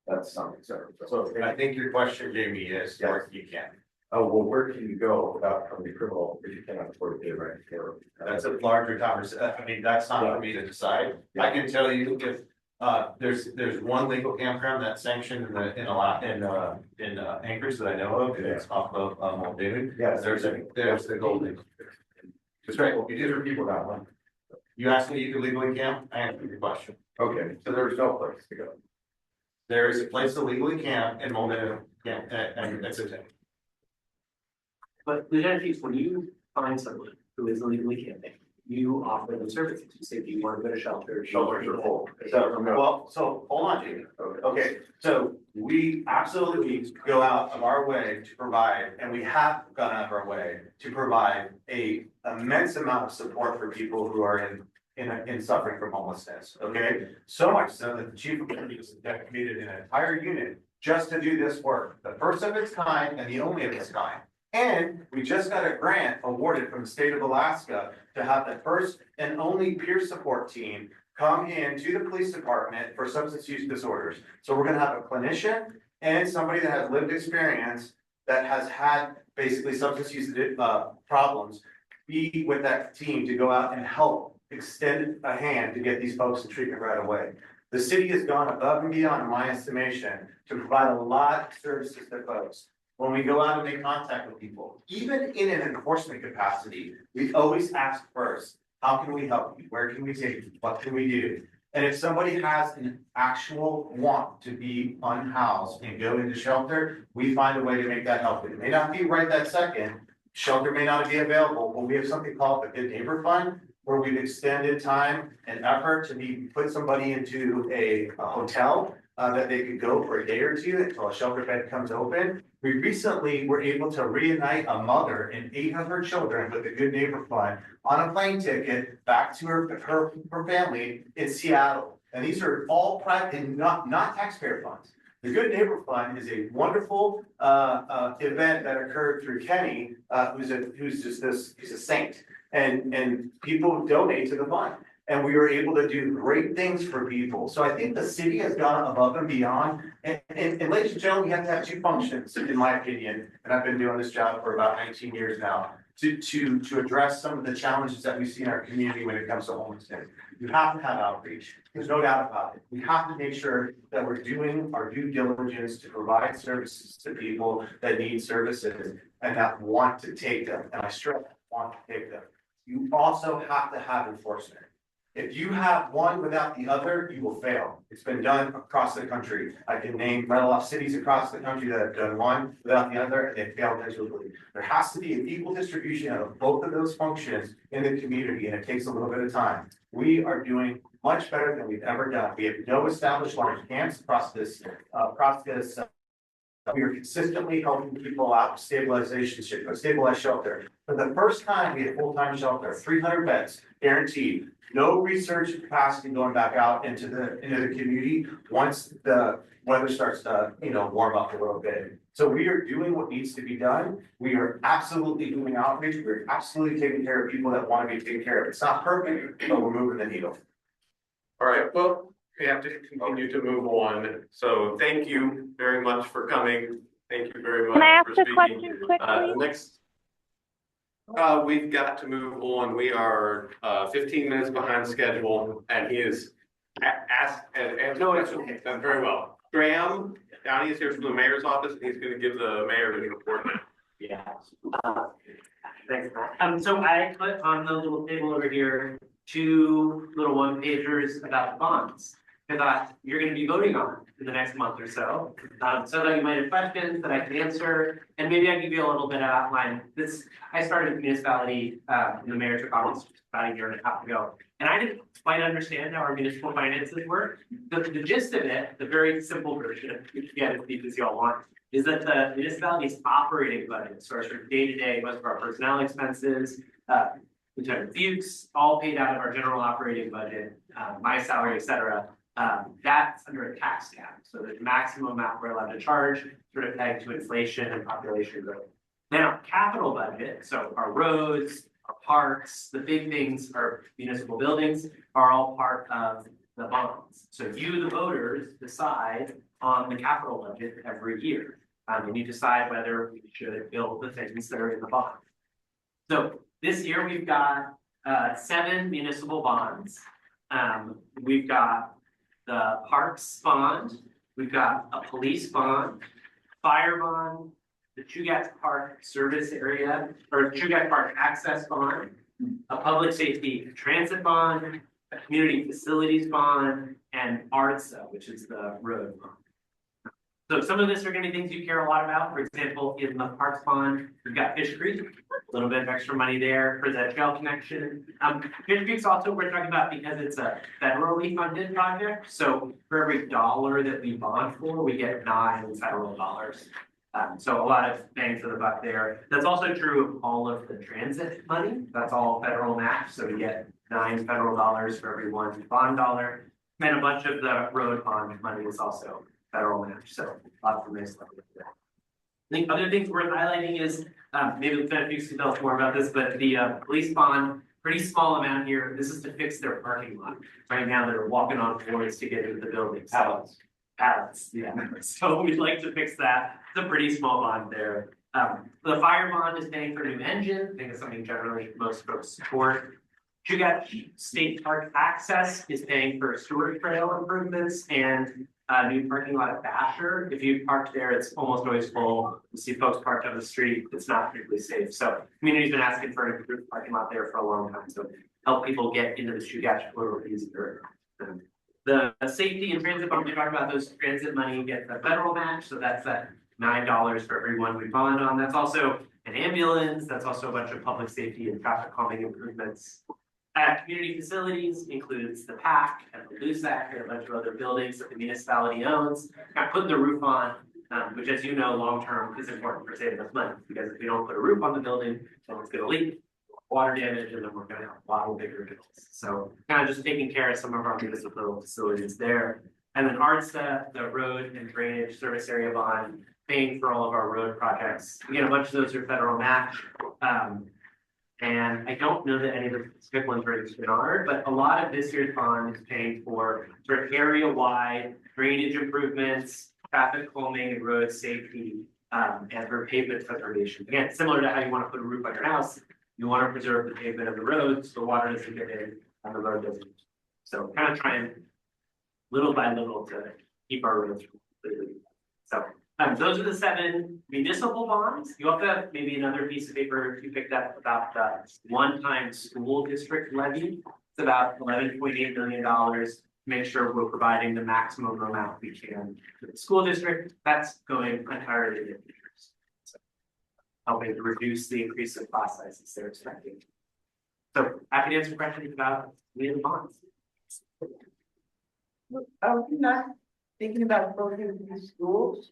that's something separate. So I think your question, Jamie, is where you can. Oh, well, where can you go without becoming a criminal if you cannot afford to pay rent? That's a larger conversation. I mean, that's not for me to decide. I can tell you if there's one legal campground that's sanctioned in Anchorage that I know of, and it's off of Muldoon. Yes, There's the Golden. Just right. These are people that one. You asked me you could legally camp, I answered your question. Okay, so there's no place to go. There is a place to legally camp in Muldoon, and that's it. But Lieutenant Chief, when you find someone who is illegally camping, you offer them services. You say, do you want to go to shelter? Shelters are full. So hold on, Jamie. Okay, so we absolutely go out of our way to provide, and we have gone out of our way to provide a immense amount of support for people who are in suffering from homelessness. Okay, so much so that the chief of police dedicated an entire unit just to do this work, the first of its kind and the only of its kind. And we just got a grant awarded from the state of Alaska to have the first and only peer support team come into the police department for substance use disorders. So we're gonna have a clinician and somebody that has lived experience that has had basically substance use problems be with that team to go out and help extend a hand to get these folks in treatment right away. The city has gone above and beyond, in my estimation, to provide a lot of services to folks. When we go out and make contact with people, even in an enforcement capacity, we always ask first, how can we help you? Where can we take you? What can we do? And if somebody has an actual want to be unhoused and go into shelter, we find a way to make that help. It may not be right that second, shelter may not be available, but we have something called the Good Neighbor Fund, where we've extended time and effort to put somebody into a hotel that they could go for a day or two until a shelter bed comes open. We recently were able to reunite a mother and 8 of her children with the Good Neighbor Fund on a plane ticket back to her family in Seattle. And these are all private and not taxpayer funds. The Good Neighbor Fund is a wonderful event that occurred through Kenny, he's a saint. And people donate to the fund. And we were able to do great things for people. So I think the city has gone above and beyond. And ladies and gentlemen, we have to have 2 functions, in my opinion, and I've been doing this job for about 19 years now, to address some of the challenges that we see in our community when it comes to homelessness. You have to have outreach. There's no doubt about it. We have to make sure that we're doing our due diligence to provide services to people that need services and that want to take them. And I stress, want to take them. You also have to have enforcement. If you have one without the other, you will fail. It's been done across the country. I can rattle off cities across the country that have done one without the other, and they failed miserably. There has to be an equal distribution of both of those functions in the community, and it takes a little bit of time. We are doing much better than we've ever done. We have no established large camps across this process. We are consistently helping people out with stabilized shelter. For the first time, we have full-time shelter, 300 beds, guaranteed. No research capacity going back out into the community once the weather starts to, warm up a little bit. So we are doing what needs to be done. We are absolutely doing outreach. We're absolutely taking care of people that want to be taken care of. It's not perfect, but we're moving the needle. All right, well, we have to continue to move on. So thank you very much for coming. Thank you very much. Can I ask for a speaking. question quickly? Next. We've got to move on. We are 15 minutes behind schedule, and he is asked and no, it's okay. Done very well. Graham Downey is here from the mayor's office, and he's going to give the mayor the report now. Yeah. Thanks, Matt. So I put on the little table over here 2 little 1-pagers about the bonds that you're going to be voting on in the next month or so. So that you might have questions that I can answer, and maybe I give you a little bit of outline. I started the municipality, and the mayor took office about 1.5 years ago, and I didn't quite understand how our municipal finances work. The gist of it, the very simple version, you can get as deep as y'all want, is that the municipality's operating budget, so our sort of day-to-day, most of our personnel expenses, Lieutenant Fuchs, all paid out of our general operating budget, my salary, et cetera. That's under a tax cap. So the maximum amount we're allowed to charge, sort of pegged to inflation and population growth. Now, capital budget, so our roads, our parks, the big things, our municipal buildings are all part of the bonds. So you, the voters, decide on the capital budget every year. And you decide whether we should build the things that are in the bond. So this year we've got 7 municipal bonds. We've got the parks bond, we've got a police bond, fire bond, the Chugach Park service area, or Chugach Park access bond, a public safety transit bond, a community facilities bond, and ARTSA, which is the road bond. So some of this are gonna be things you care a lot about. For example, in the parks bond, we've got Fish Creek, a little bit of extra money there for the trail connection. Fish Creek's also we're talking about because it's a federally funded project. So for every dollar that we bond for, we get 9 federal dollars. So a lot of bang for the buck there. That's also true of all of the transit money. That's all federal match. So we get 9 federal dollars for every 1 bond dollar. And a bunch of the road bond money is also federal match, so lots of nice stuff there. I think other things worth highlighting is, maybe Lieutenant Fuchs can tell us more about this, but the police bond, pretty small amount here. This is to fix their parking lot. Right now, they're walking on floors to get into the building. Pallets, yeah. So we'd like to fix that. It's a pretty small bond there. The fire bond is paying for a new engine. I think it's something generally most folks support. Chugach State Park access is paying for Stewart Trail improvements and new parking lot at Basher. If you park there, it's almost always full. You see folks parked on the street. It's not particularly safe. So community's been asking for an improved parking lot there for a long time. So help people get into the Chugach a little easier. The safety and transit bond, we talk about those transit money get the federal match. So that's that $9 for every one we bond on. That's also an ambulance. That's also a bunch of public safety and traffic calming improvements. Community facilities includes the PAC and the LUSAC and a bunch of other buildings that the municipality owns. Kind of putting the roof on, which, as you know, long-term is important for saving us money, because if we don't put a roof on the building, then it's gonna leak, water damage, and then we're gonna have a lot of bigger bills. So kind of just taking care of some of our municipal facilities there. And then ARTSA, the road and drainage service area bond, paying for all of our road projects. Again, a bunch of those are federal match. And I don't know that any of the specific ones are in Spenard, but a lot of this year's bond is paying for sort of area-wide drainage improvements, traffic calming, and road safety, and for pavement preservation. Again, similar to how you want to put a roof on your house, you want to preserve the pavement of the roads, so water doesn't get in and the road doesn't. So kind of trying little by little to keep our roads completely. So those are the 7 municipal bonds. You also have maybe another piece of paper you picked up about the one-time school district levy. It's about $11.8 million to make sure we're providing the maximum amount we can to the school district. That's going entirely to teachers. So helping to reduce the increase in class sizes they're expecting. So happy to answer questions about any of the bonds. Are we not thinking about closing these schools?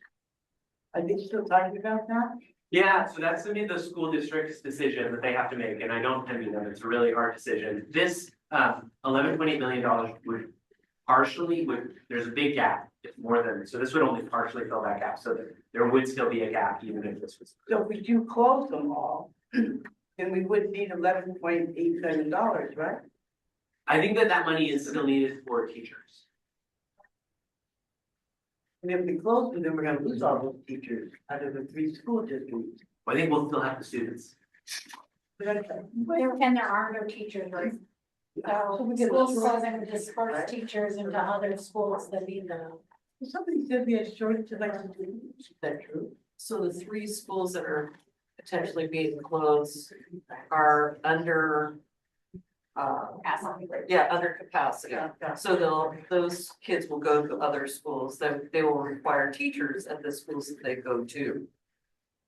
Are they still talking about that? Yeah, so that's gonna be the school district's decision that they have to make, and I don't envy them. It's a really hard decision. This $11.8 million would partially, there's a big gap. It's more than, so this would only partially fill that gap. So there would still be a gap even if this was. So if we do close them all, then we would need $11.8 million, right? I think that money is still needed for teachers. And if we close them, then we're gonna lose all those teachers out of the 3 school districts. I think we'll still have the students. And there are no teachers, right? So schools doesn't disperse teachers into other schools that need them. Somebody said we had shortage of students. Is that true? So the 3 schools that are potentially being closed are under under capacity. So those kids will go to other schools, that they will require teachers at the schools that they go to.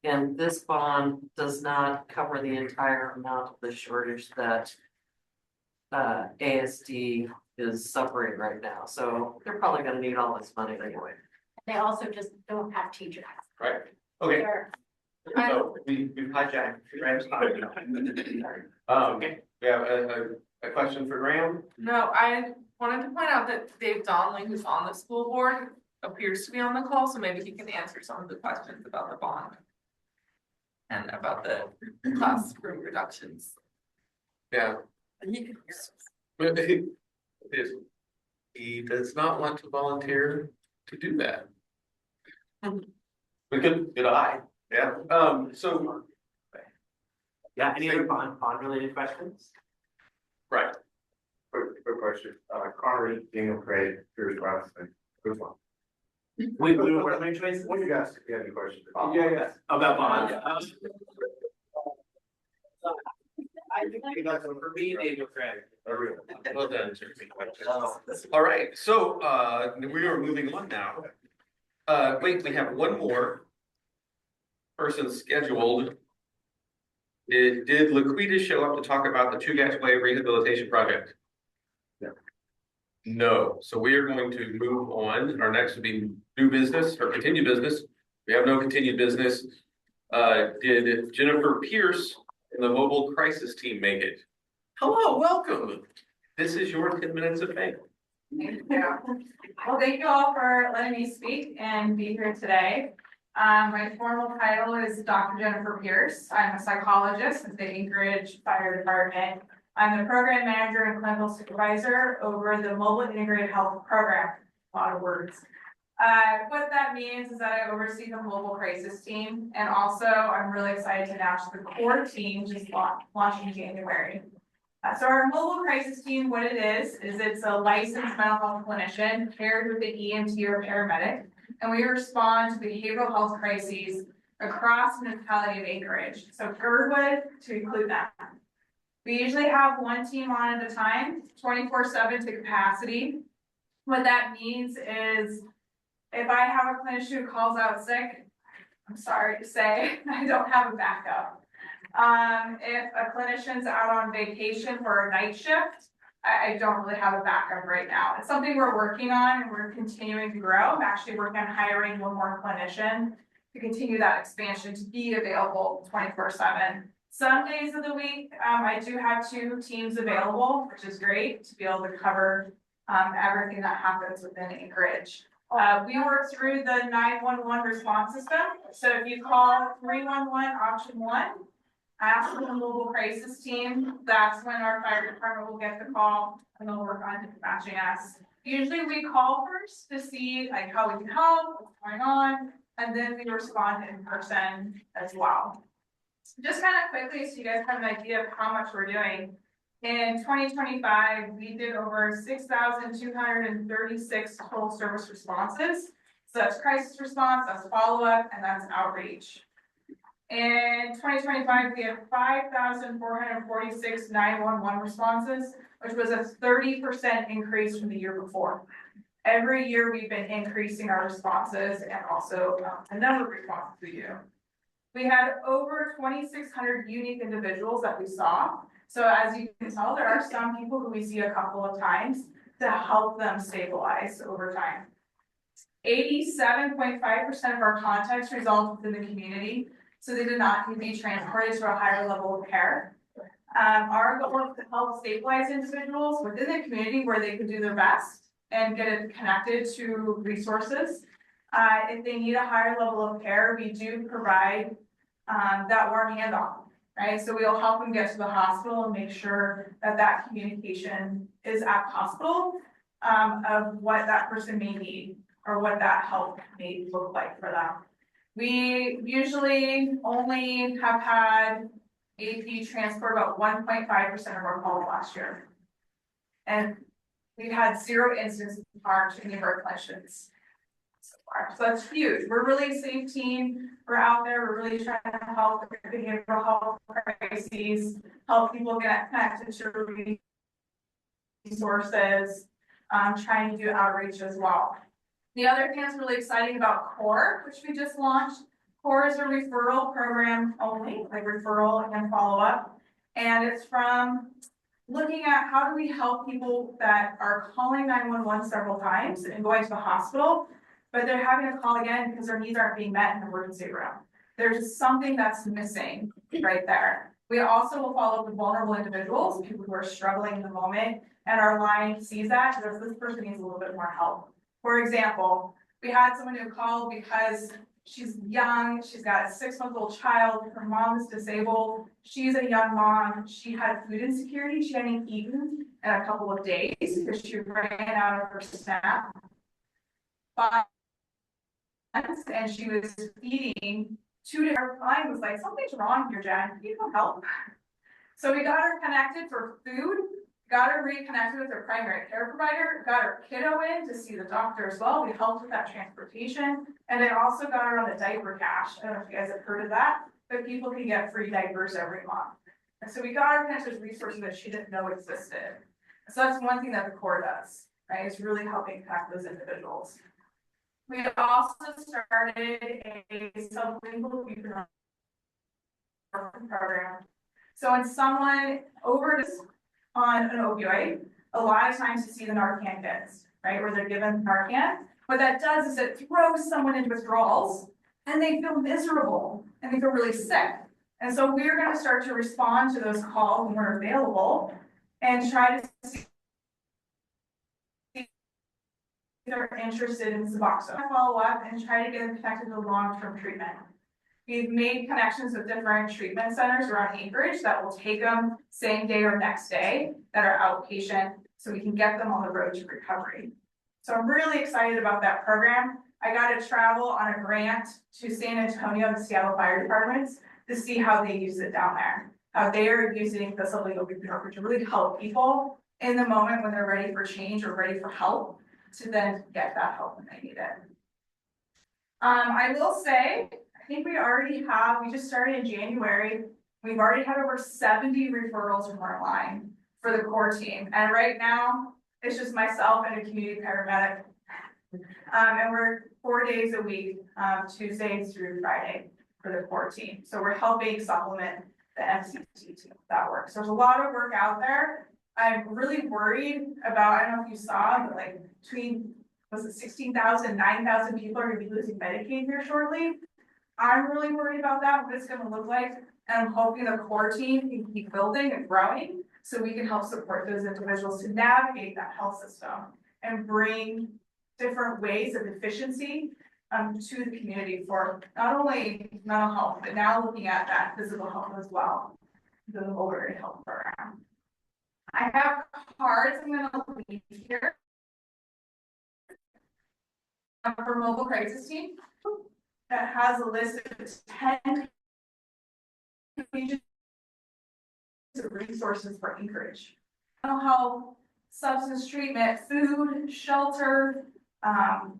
And this bond does not cover the entire amount of the shortage that ASD is suffering right now. So they're probably gonna need all this money anyway. They also just don't have teachers. Right, okay. So we've hijacked Graham's comment. We have a question for Graham. No, I wanted to point out that Dave Donnelly, who's on the school board, appears to be on the call, so maybe he can answer some of the questions about the bond. And about the classroom reductions. Yeah. And he can He does not want to volunteer to do that. We could I. Yeah, so. Yeah, any other bond related questions? Right. Quick question, Connery, Daniel Craig, Pierce Robinson, which one? Wait, what are my choices? What do you guys, if you have any questions? Yeah. About bond. I think you got some for me, Daniel Craig. Well done, all right, so we are moving on now. Wait, we have one more person scheduled. Did Laquita show up to talk about the Chugach Way rehabilitation project? No, so we are going to move on. Our next would be new business or continued business. We have no continued business. Did Jennifer Pierce and the mobile crisis team make it? Hello, welcome. This is your 10 minutes of fame. Yeah. Well, thank you all for letting me speak and be here today. My formal title is Dr. Jennifer Pierce. I'm a psychologist at the Anchorage Fire Department. I'm the program manager and clinical supervisor over the Mobile Integrated Health Program. A lot of words. What that means is that I oversee the mobile crisis team, and also I'm really excited to announce the core team just launching in January. So our mobile crisis team, what it is it's a licensed mental health clinician paired with an EMT or paramedic, and we respond to behavioral health crises across the municipality of Anchorage. So Girdwood to include that. We usually have one team on at a time, 24/7 to capacity. What that means is if I have a clinician who calls out sick, I'm sorry to say, I don't have a backup. If a clinician's out on vacation for a night shift, I don't really have a backup right now. It's something we're working on and we're continuing to grow. I'm actually working on hiring one more clinician to continue that expansion to be available 24/7. Some days of the week, I do have 2 teams available, which is great to be able to cover everything that happens within Anchorage. We work through the 911 response system. So if you call 311 option 1, ask for the mobile crisis team, that's when our fire department will get the call and they'll work on dispatching us. Usually we call first to see like how we can help, what's going on, and then we respond in person as well. Just kind of quickly, so you guys have an idea of how much we're doing. In 2025, we did over 6,236 total service responses. So that's crisis response, that's follow-up, and that's outreach. In 2025, we had 5,446 911 responses, which was a 30% increase from the year before. Every year we've been increasing our responses and also the number of responses we do. We had over 2,600 unique individuals that we saw. So as you can tell, there are some people who we see a couple of times to help them stabilize over time. 87.5% of our contacts resolved within the community, so they did not need to be transported to a higher level of care. Our goal is to help stabilize individuals within the community where they can do their best and get it connected to resources. If they need a higher level of care, we do provide that warm handoff, right? So we'll help them get to the hospital and make sure that that communication is at the hospital of what that person may need or what that help may look like for them. We usually only have had AP transport about 1.5% of our calls last year. And we've had 0 incidents of harm to any of our clinicians so far. So that's huge. We're really a safe team. We're out there. We're really trying to help with behavioral health crises, help people get connected to resources, trying to do outreach as well. The other thing that's really exciting about CORE, which we just launched, CORE is a referral program only, like referral and follow-up. And it's from looking at how do we help people that are calling 911 several times and going to the hospital, but they're having to call again because their needs aren't being met in the emergency room. There's something that's missing right there. We also will follow up with vulnerable individuals, people who are struggling in the moment, and our line sees that because this person needs a little bit more help. For example, we had someone who called because she's young, she's got a 6-month-old child, her mom is disabled, she's a young mom, she had food insecurity, she hadn't eaten in a couple of days because she ran out of her SNAP funds and she was feeding 2 days. Her client was like, something's wrong here, Jen, can you come help? So we got her connected for food, got her reconnected with her primary care provider, got her kiddo in to see the doctor as well. We helped with that transportation. And I also got her on the diaper cash. I don't know if you guys have heard of that, but people can get free diapers every month. And so we got her connected with resources that she didn't know existed. So that's one thing that the CORE does, right? It's really helping connect those individuals. We also started a sublingual program. So when someone overdoses on an opioid, a lot of times you see the Narcan kids, right, where they're given Narcan. What that does is it throws someone into withdrawals and they feel miserable and they feel really sick. And so we're going to start to respond to those calls when we're available and try to see if they're interested in Suboxone. Follow up and try to get them connected to long-term treatment. We've made connections with different treatment centers around Anchorage that will take them same day or next day that are outpatient so we can get them on the road to recovery. So I'm really excited about that program. I got to travel on a grant to San Antonio and the Seattle Fire Departments to see how they use it down there. How they are using the sublingual buprenorphine to really help people in the moment when they're ready for change or ready for help to then get that help when they need it. I will say, I think we just started in January. We've already had over 70 referrals from our line for the CORE team. And right now, it's just myself and a community paramedic And we're 4 days a week, Tuesday through Friday for the core team. So we're helping supplement the MCT team that works. There's a lot of work out there. I'm really worried about, I don't know if you saw, but like between, was it 16,000, 9,000 people are gonna be losing Medicaid here shortly. I'm really worried about that, what it's gonna look like. And I'm hoping the core team can keep building and growing so we can help support those individuals to navigate that health system and bring different ways of efficiency to the community for not only mental health, but now looking at that physical health as well, the mobility health program. I have cards I'm gonna leave here for mobile crisis team that has a list of 10 pages of resources for Anchorage. Mental health, substance treatment, food, shelter,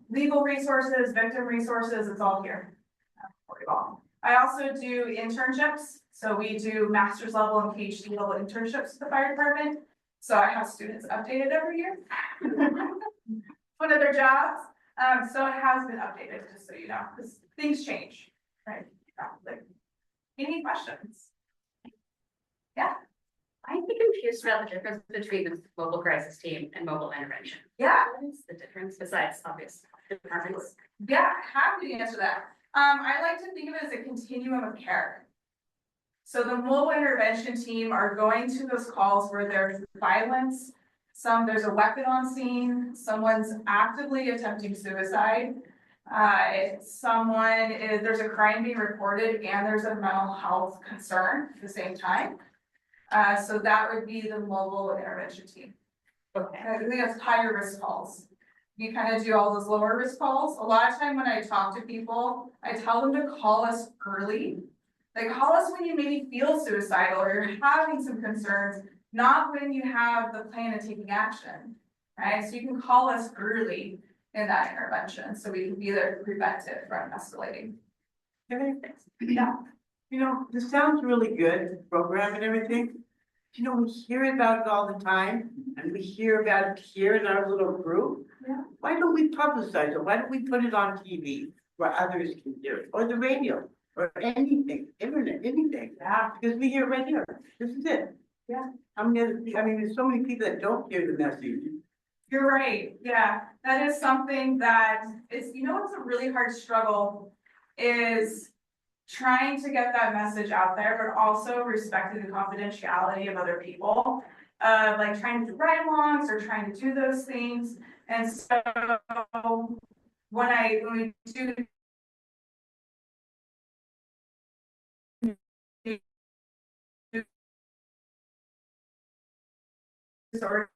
legal resources, victim resources, it's all here. I also do internships. So we do master's level and PhD level internships at the fire department. So I have students updated every year. One of their jobs. So it has been updated, just so you know, because things change, right? Any questions? Yeah. I'd be confused about the difference between the mobile crisis team and mobile intervention. Yeah. What is the difference besides obvious departments? Yeah, happy to answer that. I like to think of it as a continuum of care. So the mobile intervention team are going to those calls where there's violence, there's a weapon on scene, someone's actively attempting suicide. There's a crime being reported and there's a mental health concern at the same time. So that would be the mobile intervention team. Okay. I think that's higher risk calls. You kind of do all those lower risk calls. A lot of time when I talk to people, I tell them to call us early. Like call us when you maybe feel suicidal or you're having some concerns, not when you have the plan of taking action, right? So you can call us early in that intervention so we can be there to prevent it from escalating. Yeah. You know, this sounds really good, the program and everything. You know, we hear about it all the time and we hear about it here in our little group. Yeah. Why don't we publicize it? Why don't we put it on TV where others can hear it, or the radio, or anything, internet, anything? Yeah. Because we hear it right here. This is it. Yeah. I mean, there's so many people that don't hear the message. You're right. Yeah, that is something that is, you know, it's a really hard struggle is trying to get that message out there, but also respecting the confidentiality of other people. Like trying to do ride-alongs or trying to do those things. And so when we do or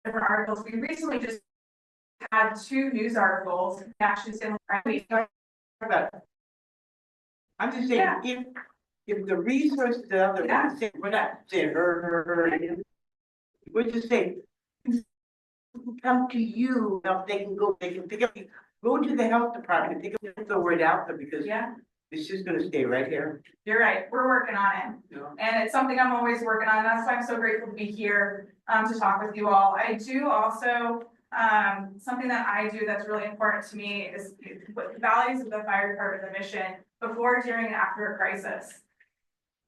different articles, we recently just had 2 news articles actually saying I'm just saying, if the resources are out there, we're not saying her, we're just saying, come to you, now they can pick up, go to the health department, pick up the word out there, because it's just gonna stay right here. You're right, we're working on it. And it's something I'm always working on. That's why I'm so grateful to be here to talk with you all. I do also, something that I do that's really important to me is what the values of the fire department, the mission, before, during, and after a crisis.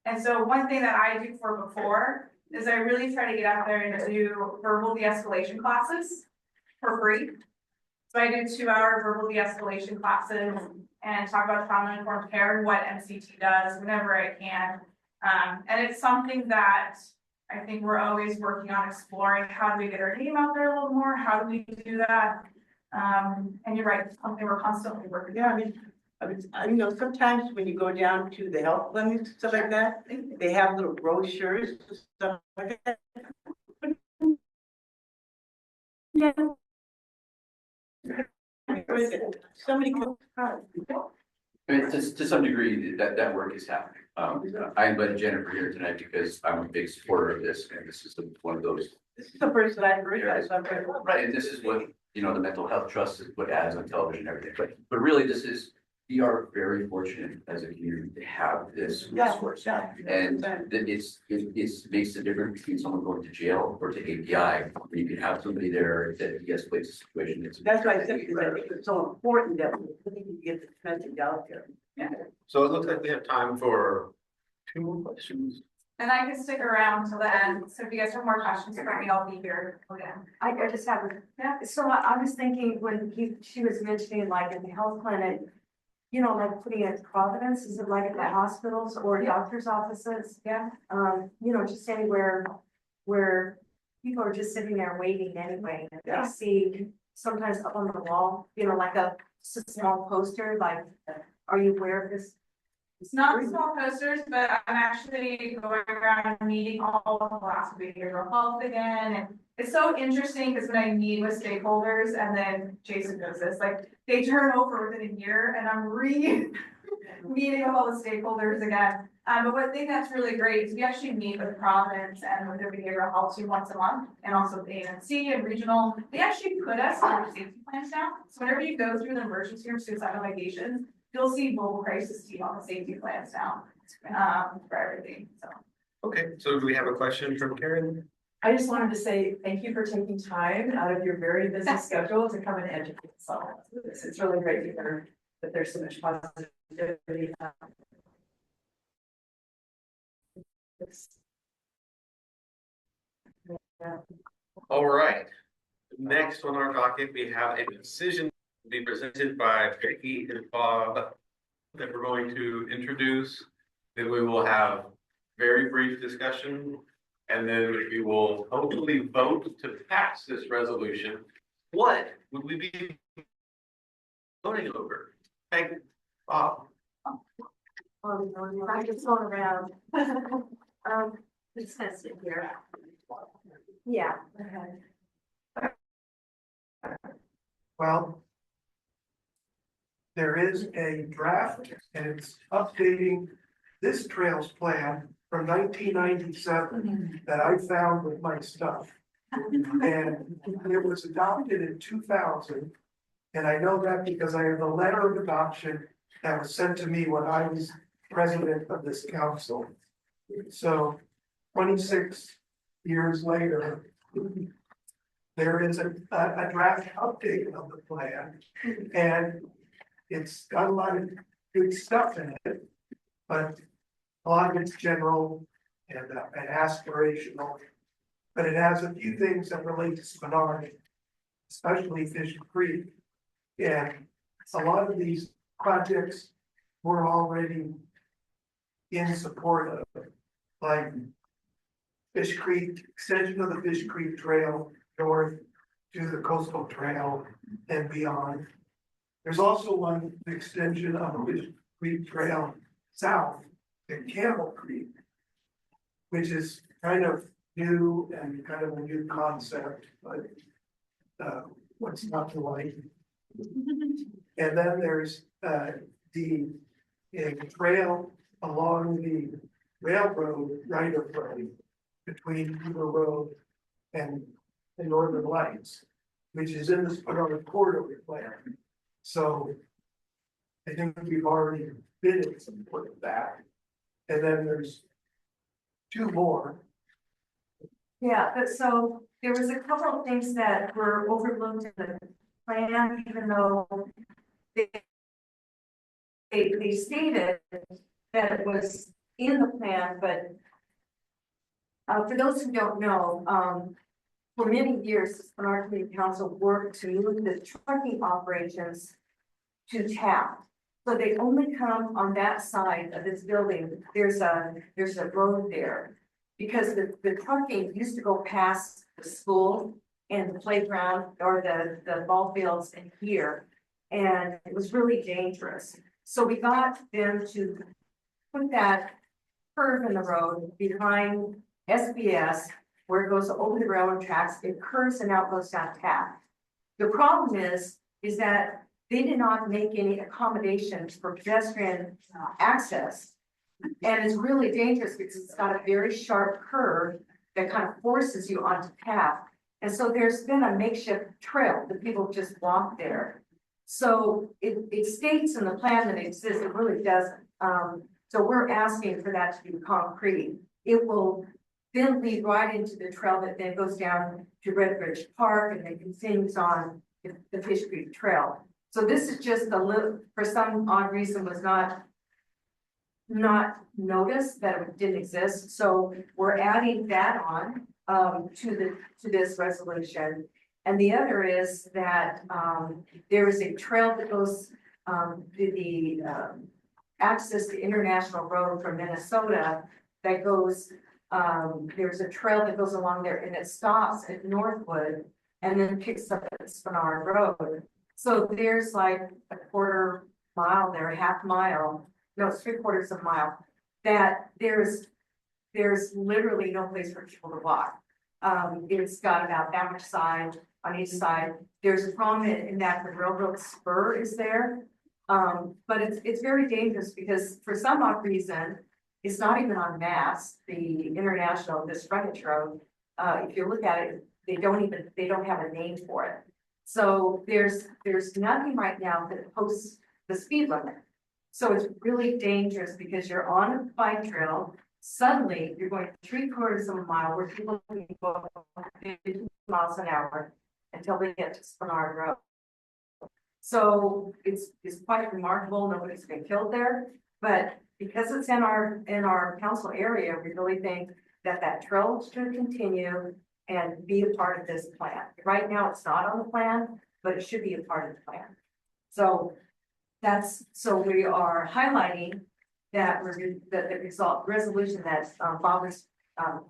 And so one thing that I do before is I really try to get out there and do verbal de-escalation classes for free. So I do 2-hour verbal de-escalation classes and talk about trauma-informed care and what MCT does whenever I can. And it's something that I think we're always working on exploring. How do we get our name out there a little more? How do we do that? And you're right, it's something we're constantly working on. I know sometimes when you go down to the health clinics, stuff like that, they have little brochures, stuff like that. Yeah. Somebody comes. I mean, to some degree, that work is happening. I invited Jennifer here tonight because I'm a big supporter of this, and this is one of those. This is the first that I've heard of. Right, and this is what, you know, the mental health trust is put ads on television and everything, but really this is we are very fortunate as a community to have this Yeah, resource. yeah. And that it makes the difference between someone going to jail or to API, where you can have somebody there that de-escalates the situation. That's why I think that it's so important that we need to get the message out there. Yeah. So it looks like we have time for 2 more questions. And I can stick around till the end, so if you guys have more questions for me, I'll be here again. I just have, so I was thinking when she was mentioning like in the health clinic, you know, like putting it at Providence, is it like at the hospitals or doctor's offices? Yeah. You know, just anywhere where people are just sitting there waiting anyway. And they see sometimes up on the wall, you know, like just a small poster, like, are you aware of this? It's not small posters, but I'm actually going around meeting all of the last behavioral health again. And it's so interesting because when I meet with stakeholders and then Jason knows this, like they turn over within a year and I'm meeting with all the stakeholders again. But one thing that's really great is we actually meet with Providence and with their behavioral health team once a month, and also with ANC and regional. They actually put us on their safety plans now. So whenever you go through the emergency or suicidal ideations, you'll see mobile crisis team on the safety plans now, for everything, so. Okay, so do we have a question from Karen? I just wanted to say thank you for taking time out of your very busy schedule to come and educate us all. It's really great to hear that there's so much positivity. All right. Next on our docket, we have a decision to be presented by Becky and Bob that we're going to introduce. Then we will have very brief discussion, and then we will hopefully vote to pass this resolution. What would we be voting over? Peg, Bob. I just going around. It's gonna sit here. Yeah. Well, there is a draft and it's updating this trails plan from 1997 that I found with my stuff. And it was adopted in 2000. And I know that because I have the letter of adoption that was sent to me when I was president of this council. So 26 years later, there is a draft update of the plan, and it's got a lot of good stuff in it, but a lot of it's general and aspirational. But it has a few things that relate to Spenard, especially Fish Creek. And a lot of these projects we're already in support of, like Fish Creek, extension of the Fish Creek Trail north to the Coastal Trail and beyond. There's also one extension of the Fish Creek Trail south to Camel Creek, which is kind of new and kind of a new concept, but what's not to like. And then there's the trail along the railroad right of way between Beaver Road and the Northern Lights, which is in the Spenard corridor plan. So I think we've already been in support of that. And then there's 2 more. Yeah, but so there was a couple of things that were overlooked in the plan, even though they stated that it was in the plan, but for those who don't know, for many years, the Spenard Community Council worked to move the trucking operations to Taft. So they only come on that side of this building. There's a road there. Because the trucking used to go past the school and the playground or the ball fields in here. And it was really dangerous. So we got them to put that curve in the road behind SBS, where it goes over the railroad tracks, it curves and out goes down Taft. The problem is that they did not make any accommodations for pedestrian access. And it's really dangerous because it's got a very sharp curve that kind of forces you onto Taft. And so there's been a makeshift trail that people just walk there. So it states in the plan that it exists, it really doesn't. So we're asking for that to be concrete. It will then lead right into the trail that then goes down to Red Ridge Park and then continues on the Fish Creek Trail. So this is just a little, for some odd reason was not noticed that it didn't exist. So we're adding that on to this resolution. And the other is that there is a trail that goes the access to International Road from Minnesota that goes, there's a trail that goes along there and it stops at Northwood and then picks up at Spenard Road. So there's like a quarter mile there, a half mile, no, it's 3/4 of a mile, that there's literally no place for people to walk. It's got about that much side on each side. There's a problem in that the railroad spur is there. But it's very dangerous because for some odd reason, it's not even on maps, the international, this frontage road. If you look at it, they don't have a name for it. So there's nothing right now that posts the speed limit. So it's really dangerous because you're on a bike trail. Suddenly you're going 3/4 of a mile where people can go 50 miles an hour until they get to Spenard Road. So it's quite remarkable. Nobody's been killed there, but because it's in our council area, we really think that trail should continue and be a part of this plan. Right now, it's not on the plan, but it should be a part of the plan. So we are highlighting that the resolution that Bob was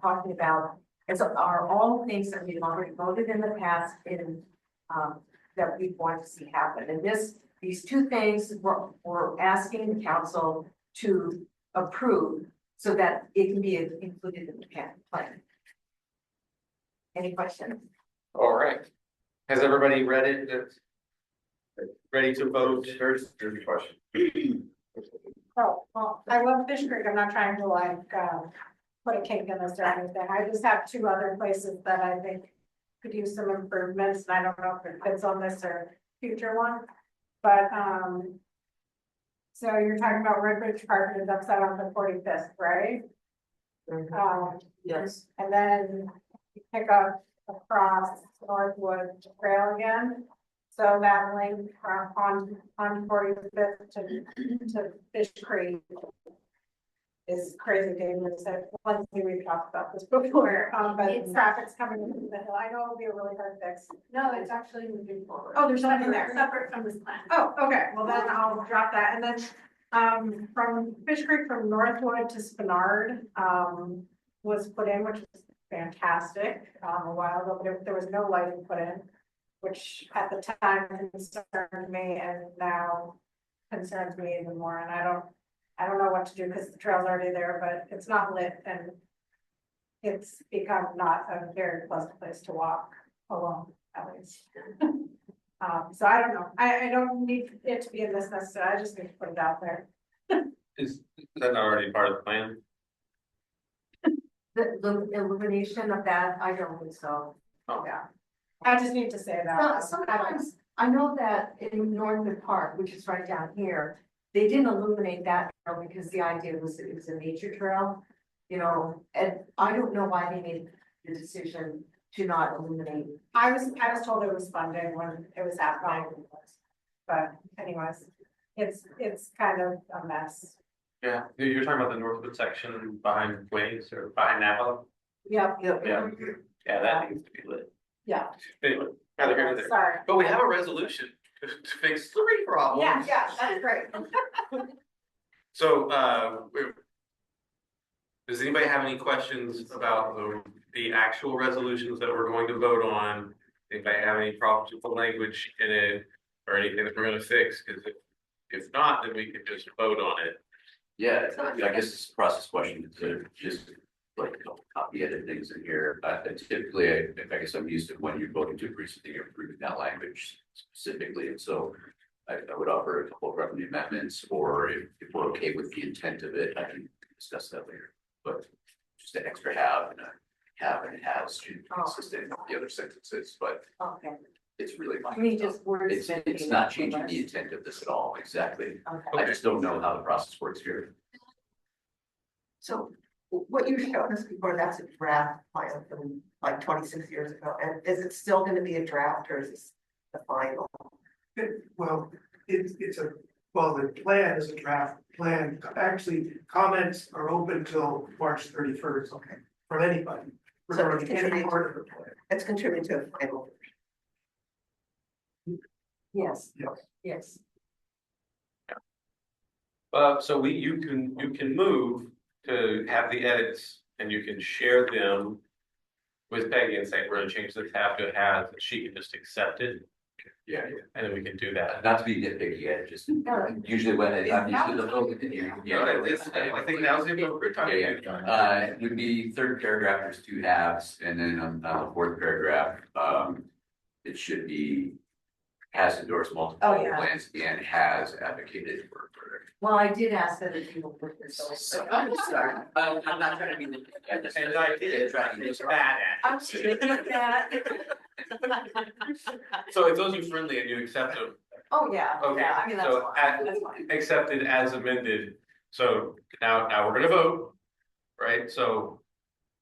talking about are all things that we've already voted in the past in that we want to see happen. And these two things we're asking the council to approve so that it can be included in the plan. Any questions? All right. Has everybody read it? Ready to vote? There's a question. Oh, well, I love Fish Creek. I'm not trying to like, put a kink in this or anything. I just have two other places that I think could use some improvements, and I don't know if it fits on this or future one. But, so you're talking about Red Ridge Park is upside on the 45th, right? Yes. And then you pick up across Northwood Trail again. So that link on 45th to Fish Creek is crazy dangerous. We've talked about this before, but traffic's coming into the hill. I know it'll be a really hard fix. No, it's actually moving forward. Oh, there's nothing there. Separate from this plan. Oh, okay, well then I'll drop that, and then, from Fish Creek from Northwood to Spenard, was put in, which was fantastic, a while ago, but there was no lighting put in, which at the time concerned me, and now concerns me even more, and I don't know what to do, because the trail's already there, but it's not lit, and it's become not a very pleasant place to walk alone, at least. So I don't know, I don't need it to be in this necessarily, I just need to put it out there. Is that not already part of the plan? The illumination of that, I don't think so. Oh. Yeah, I just need to say that. Sometimes, I know that in Northwood Park, which is right down here, they didn't illuminate that trail because the idea was it was a nature trail, you know, and I don't know why they made the decision to not illuminate. I was told it was funding when it was happening, but anyways, it's kind of a mess. Yeah, you're talking about the Northwood section behind Waves or behind Napa? Yep. Yeah, yeah, that needs to be lit. Yeah. Anyway, neither here nor there. Sorry. But we have a resolution to fix 3 problems. Yeah, that's great. So, does anybody have any questions about the actual resolutions that we're going to vote on? Anybody have any problems with the language in it or anything that we're gonna fix? Because if not, then we could just vote on it. Yeah, I guess it's a process question to just like copy edit things in here. Typically, I guess I'm used to when you're voting to agree something, you're approving that language specifically. And so I would offer a couple of friendly amendments, or if we're okay with the intent of it, I can discuss that later. But just an extra have and a have and it has to be consistent with the other sentences, but Okay. It's really We minor just stuff. word It's not changing the intent of this at all, exactly. Okay. I just don't know how the process works here. So what you showed us before, that's a draft plan from like 26 years ago. And is it still gonna be a draft or is this the final? Well, the plan is a draft plan. Actually, comments are open till March 31st. Okay. From anybody. So Regarding it's any contributing, part of the plan. it's contributing to a final. Yes. Yes. Yes. So you can move to have the edits and you can share them with Peggy and say, we're gonna change the tab to have, she can just accept it. Yeah, And then we can do that. Not to be nitpicky, yet, just usually when I'm usually the vote, I think now's the appropriate time. It would be third paragraph, there's two halves, and then on the fourth paragraph, it should be has endorsed multiple plans and has advocated for. Well, I did ask other people put this. So I'm sorry, I'm not trying to be nitpicky. And I did try to use bad I'm sure that. So if those are friendly and you accept them, Oh, yeah. okay, Yeah, I mean, that's so fine. That's fine. accepted as amended. So now we're gonna vote, right? So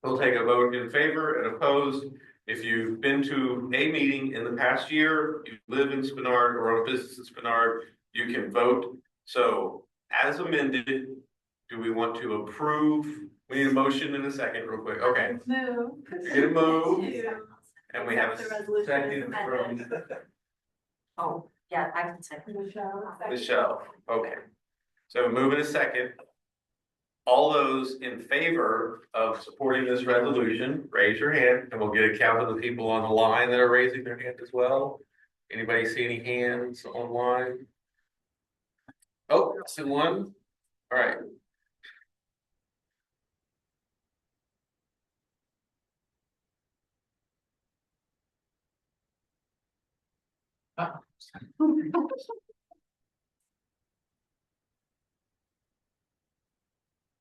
we'll take a vote in favor and opposed. If you've been to a meeting in the past year, you live in Spenard or own a business in Spenard, you can vote. So as amended, do we want to approve? We need a motion in a second real quick. Okay. Move. You're gonna move. And we have Accept the a resolution second as from amended. Oh, yeah, I can say. Michelle. Okay. So move in a second. All those in favor of supporting this resolution, raise your hand and we'll get a count of the people on the line that are raising their hand as well. Anybody see any hands online? Oh, I see one. All right.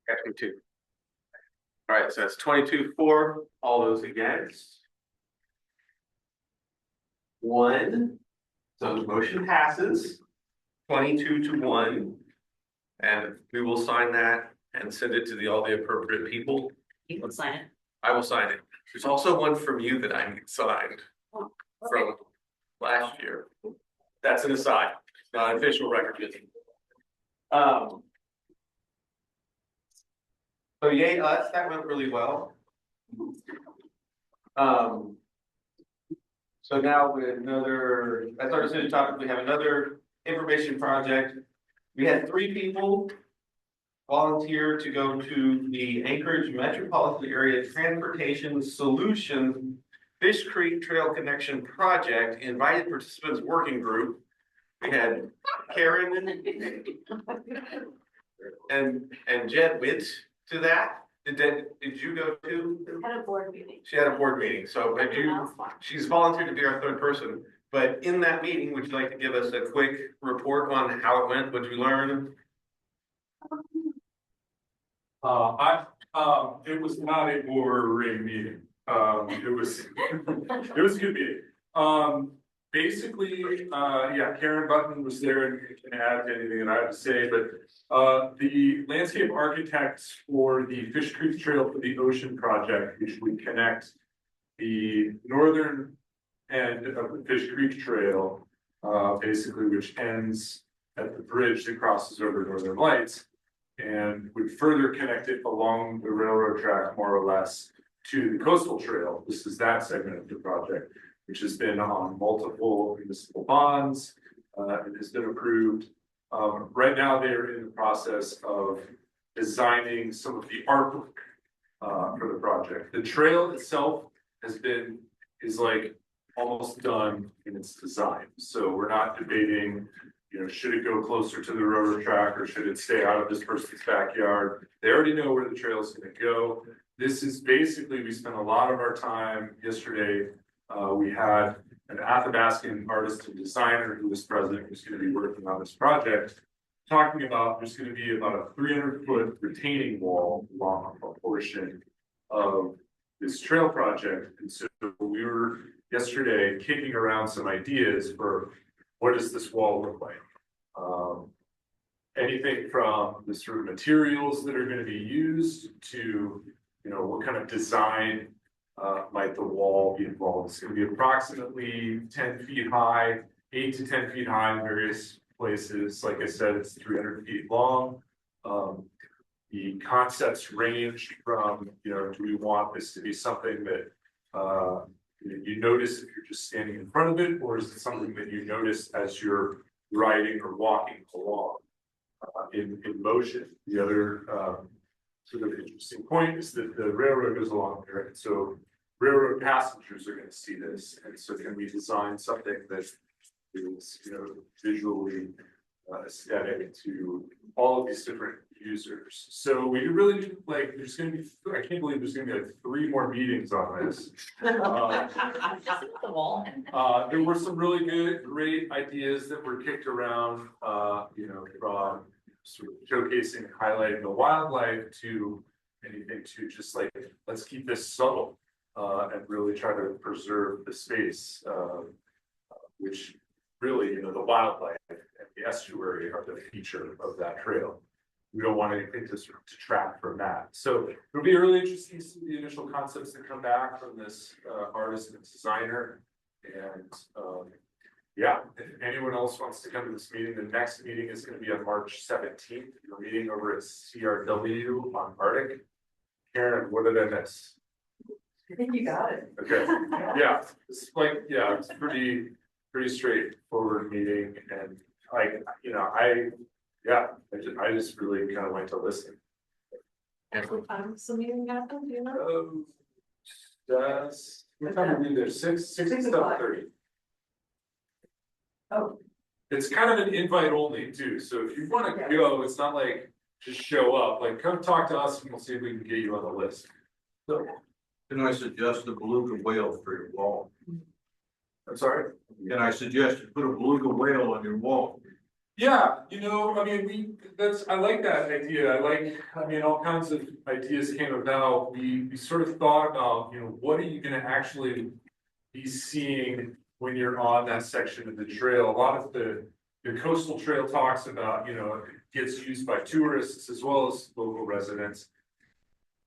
Got 22. All right, so that's 22-4. All those against? 1. So the motion passes 22-1. And we will sign that and send it to all the appropriate people. You can sign it. I will sign it. There's also one from you that I need signed from last year. That's an aside, not an official record. So yay us, that went really well. So now with another, as our city topic, we have another information project. We had 3 people volunteer to go to the Anchorage Metropolitan Area Transportation Solutions Fish Creek Trail Connection Project Invited Participants Working Group. We had Karen and Jed went to that. Did you go to? Had a board meeting. She had a board meeting, so if she's volunteered to be our 3rd person. But in that meeting, would you like to give us a quick report on how it went, what you learned? It was not a boring meeting. It was a good meeting. Basically, yeah, Karen Button was there and can add to anything that I have to say, but the landscape architects for the Fish Creek Trail for the Ocean Project, which would connect the northern end of the Fish Creek Trail, basically, which ends at the bridge that crosses over Northern Lights, and would further connect it along the railroad track, more or less, to the coastal trail. This is that segment of the project, which has been on multiple municipal bonds, and has been approved. Right now, they're in the process of designing some of the artwork for the project. The trail itself is like almost done in its design. So we're not debating, should it go closer to the railroad track or should it stay out of this person's backyard? They already know where the trail is going to go. This is basically, we spent a lot of our time yesterday. We had an Athabascan artist and designer who was present, who's going to be working on this project, talking about there's going to be about a 300-foot retaining wall along a portion of this trail project. And so we were yesterday kicking around some ideas for what does this wall look like? Anything from the sort of materials that are going to be used to, you know, what kind of design might the wall be involved? It's going to be approximately 10 feet high, 8 to 10 feet high in various places. Like I said, it's 300 feet long. The concepts range from, you know, do we want this to be something that you notice if you're just standing in front of it, or is it something that you notice as you're riding or walking along in motion? The other sort of interesting point is that the railroad goes along there, and so railroad passengers are going to see this, and so can we design something that is, you know, visually aesthetic to all of these different users? So we really like, there's going to be, I can't believe there's going to be like 3 more meetings on this. There were some really great ideas that were kicked around, you know, from sort of showcasing and highlighting the wildlife to anything to just like, let's keep this subtle and really try to preserve the space, which really, you know, the wildlife and the estuary are the feature of that trail. We don't want anything to sort of detract from that. So it'll be really interesting to see the initial concepts that come back from this artist and designer. And yeah, if anyone else wants to come to this meeting, the next meeting is going to be on March 17th. We're meeting over at CRW on Arctic. Karen, what did I miss? I think you got it. Okay, yeah, it's like, yeah, it's pretty straightforward meeting, and like, you know, I just really kind of went to listen. What time does the meeting happen, do you know? What time are we there? 6:30. Oh. It's kind of an invite only too, so if you want to go, it's not like just show up, like come talk to us and we'll see if we can get you on the list. So, Can I suggest a beluga whale for your wall? I'm sorry? Can I suggest you put a beluga whale on your wall? Yeah, you know, I mean, I like that idea. I mean, all kinds of ideas came about. We sort of thought about, you know, what are you gonna actually be seeing when you're on that section of the trail? A lot of the coastal trail talks about, you know, it gets used by tourists as well as local residents.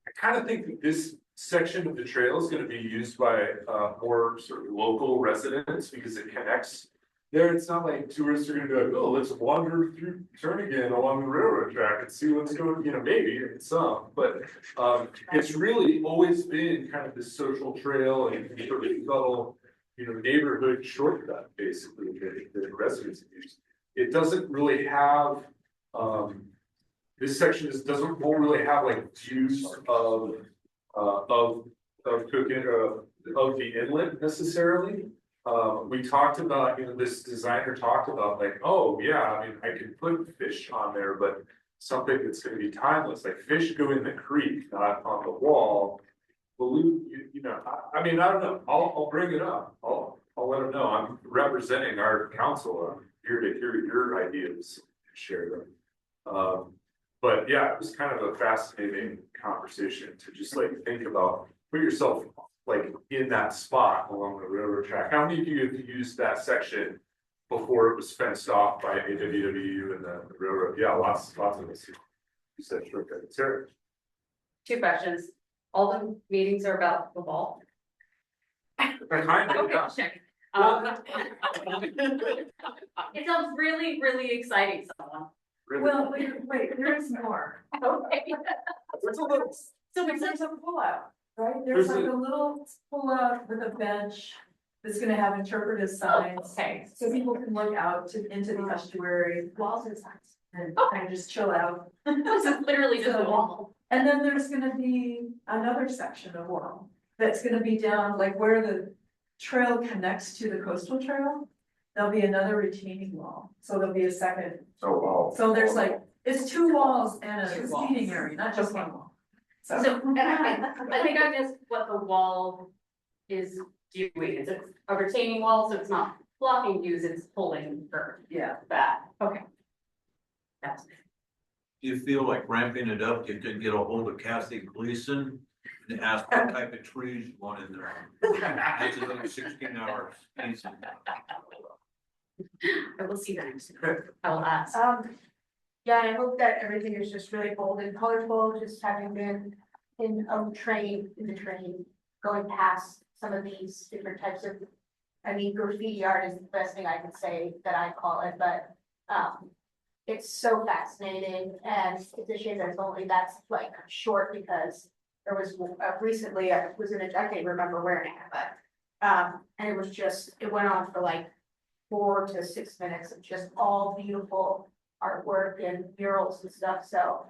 I kind of think that this section of the trail is going to be used by more sort of local residents because it connects there. It's not like tourists are going to be like, oh, let's wander through Turnagain along the railroad track and see what's going, you know, maybe some, but it's really always been kind of this social trail and sort of subtle, you know, neighborhood shortcut basically that residents use. It doesn't really have this section doesn't really have like views of cooking of the inlet necessarily. We talked about, you know, this designer talked about like, oh yeah, I mean, I could put fish on there, but something that's going to be timeless, like fish go in the creek, not on the wall. You know, I mean, I don't know. I'll bring it up. I'll let them know. I'm representing our council. I'm here to hear your ideas and share them. But yeah, it was kind of a fascinating conversation to just like think about, put yourself like in that spot along the railroad track. How many of you have used that section before it was fenced off by AWW and the railroad? Yeah, lots of us. You said sure. Sarah. 2 questions. All the meetings are about the ball. Okay, check. It sounds really, really exciting, someone. Really? Well, wait, there is more. Okay. So there's a pullout, right? There's like a little pullout with a bench that's gonna have interpretive signs. Okay. So people can look out into the estuary. Walls and signs. And kind of just chill out. This is literally just a wall. And then there's gonna be another section of wall that's gonna be down like where the trail connects to the coastal trail. There'll be another retaining wall, so there'll be a second. Oh, wow. So there's like, it's 2 walls and a seating area, not just one wall. So, and I think I missed what the wall is doing. It's a retaining wall, so it's not blocking views, it's pulling her. Yeah. Back. Okay. That's Do you feel like ramping it up, you could get a hold of Kathy Gleason and ask what type of trees you want in there. That's another 16 hours. Easy. I will see that. I will ask. Yeah, I hope that everything is just really bold and colorful, just having been in the train, going past some of these different types of, I mean, graffiti art is the best thing I can say that I call it, but, it's so fascinating, and it's a shame that it's only that's like short, because there was recently, I was in a, I can't remember wearing it, but, and it was just, it went on for like 4 to 6 minutes of just all beautiful artwork and murals and stuff, so.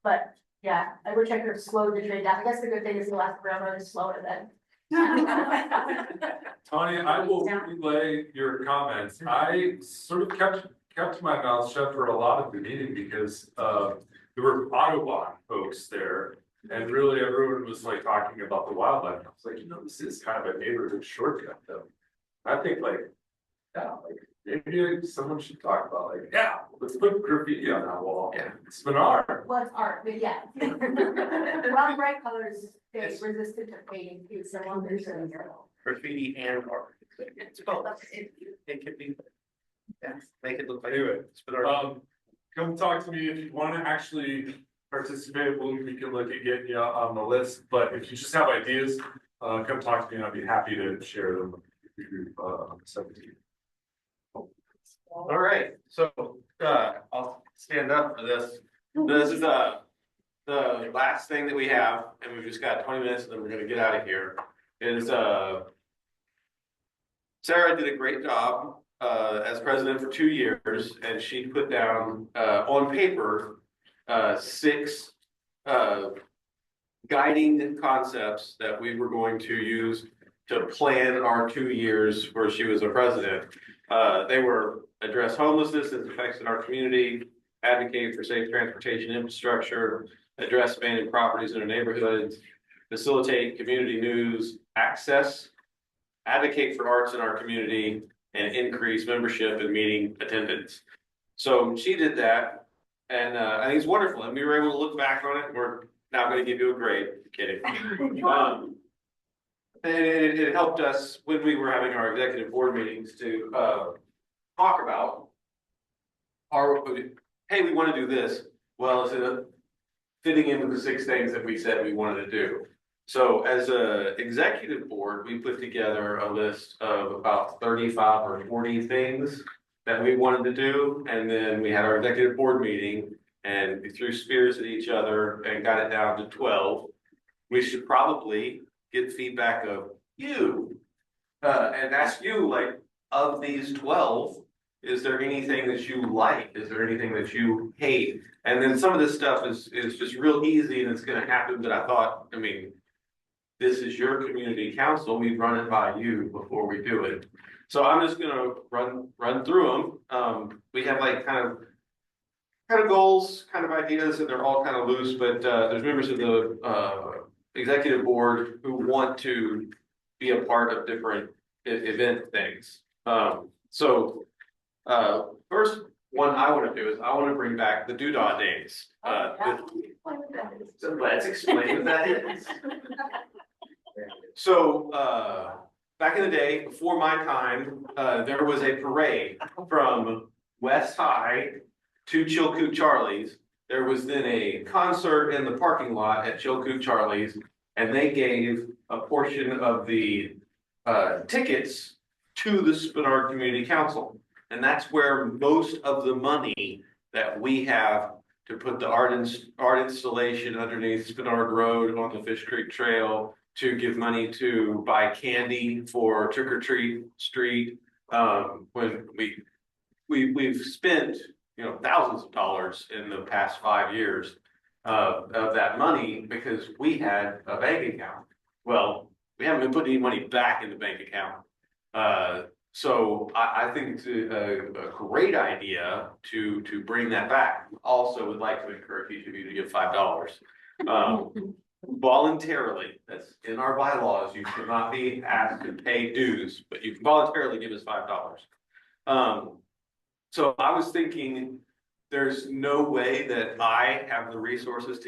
But yeah, I wish I could have slowed the train down. I guess the good thing is the last railroad is slower than. Tanya, I will relay your comments. I sort of kept my mouth shut for a lot of the meeting because there were Audubon folks there. And really everyone was like talking about the wildlife. I was like, you know, this is kind of a neighborhood shortcut though. I think like, yeah, like maybe someone should talk about like, yeah, let's put graffiti on that wall. Yeah. Spenard. Well, it's art, but yeah. Well, bright colors, they resistant to fading too, so long there's a. Graffiti and art. It's both. It could be. Yeah, make it look like. Anyway, Spenard. come talk to me if you want to actually participate. We can look at getting you on the list, but if you just have ideas, come talk to me and I'd be happy to share them with you on the 17th. All right, so I'll stand up for this. This is the last thing that we have, and we've just got 20 minutes, and then we're gonna get out of here. Is Sarah did a great job as president for 2 years, and she put down on paper 6 guiding concepts that we were going to use to plan our 2 years where she was a president. They were address homelessness as effects in our community, advocate for safe transportation infrastructure, address abandoned properties in our neighborhoods, facilitate community news access, advocate for arts in our community, and increase membership and meeting attendance. So she did that, and I think it's wonderful. And we were able to look back on it. We're now going to give you a grade. Kidding. And it helped us when we were having our executive board meetings to talk about hey, we want to do this. Well, is it fitting into the 6 things that we said we wanted to do? So as a executive board, we put together a list of about 35 or 40 things that we wanted to do. And then we had our executive board meeting and we threw spears at each other and got it down to 12. We should probably get feedback of you and ask you, like, of these 12, is there anything that you like? Is there anything that you hate? And then some of this stuff is just real easy and it's going to happen. But I thought, I mean, this is your community council. We run it by you before we do it. So I'm just going to run through them. We have like kind of goals, kind of ideas, and they're all kind of loose. But there's members of the executive board who want to be a part of different event things. First one I want to do is I want to bring back the Doodah days. So let's explain what that is. So back in the day, before my time, there was a parade from West High to Chilkoot Charlie's. There was then a concert in the parking lot at Chilkoot Charlie's, and they gave a portion of the tickets to the Spenard Community Council. And that's where most of the money that we have to put the art installation underneath Spenard Road on the Fish Creek Trail, to give money to buy candy for Trick or Treat Street. When we've spent, you know, thousands of dollars in the past 5 years of that money because we had a bank account. Well, we haven't been putting any money back in the bank account. So I think it's a great idea to bring that back. Also would like to encourage each of you to give $5. Voluntarily, that's in our bylaws. You should not be asked to pay dues, but you can voluntarily give us $5. So I was thinking there's no way that I have the resources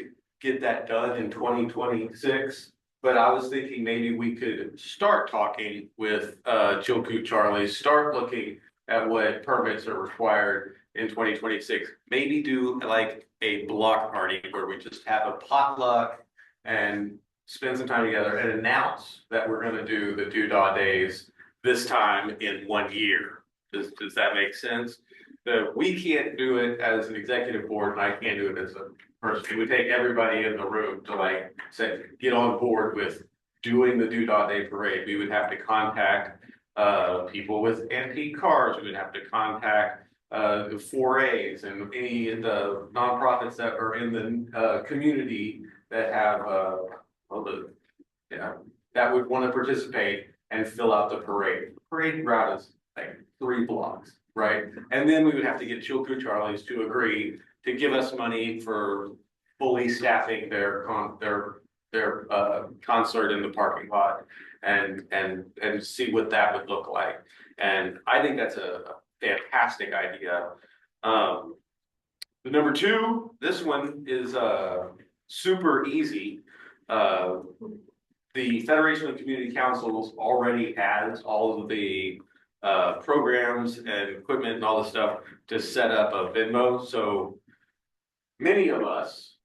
get that done in 2026. But I was thinking maybe we could start talking with Chilkoot Charlie, start looking at what permits are required in 2026. Maybe do like a block party where we just have a potluck and spend some time together and announce that we're gonna do the doodah days this time in 1 year. Does that make sense? That we can't do it as an executive board and I can't do it as a person. It would take everybody in the room to like say, get on board with doing the Doodah Day parade. We would have to contact people with antique cars. We would have to contact the 4As and any of the nonprofits that are in the community that have that would want to participate and fill out the parade. The parade route is like 3 blocks, right? And then we would have to get Chilkoot Charlie's to agree to give us money for fully staffing their concert in the parking lot and see what that would look like. And I think that's a fantastic idea. The number 2, this one is super easy. The Federation of Community Councils already has all of the programs and equipment and all the stuff to set up a Venmo. So many of us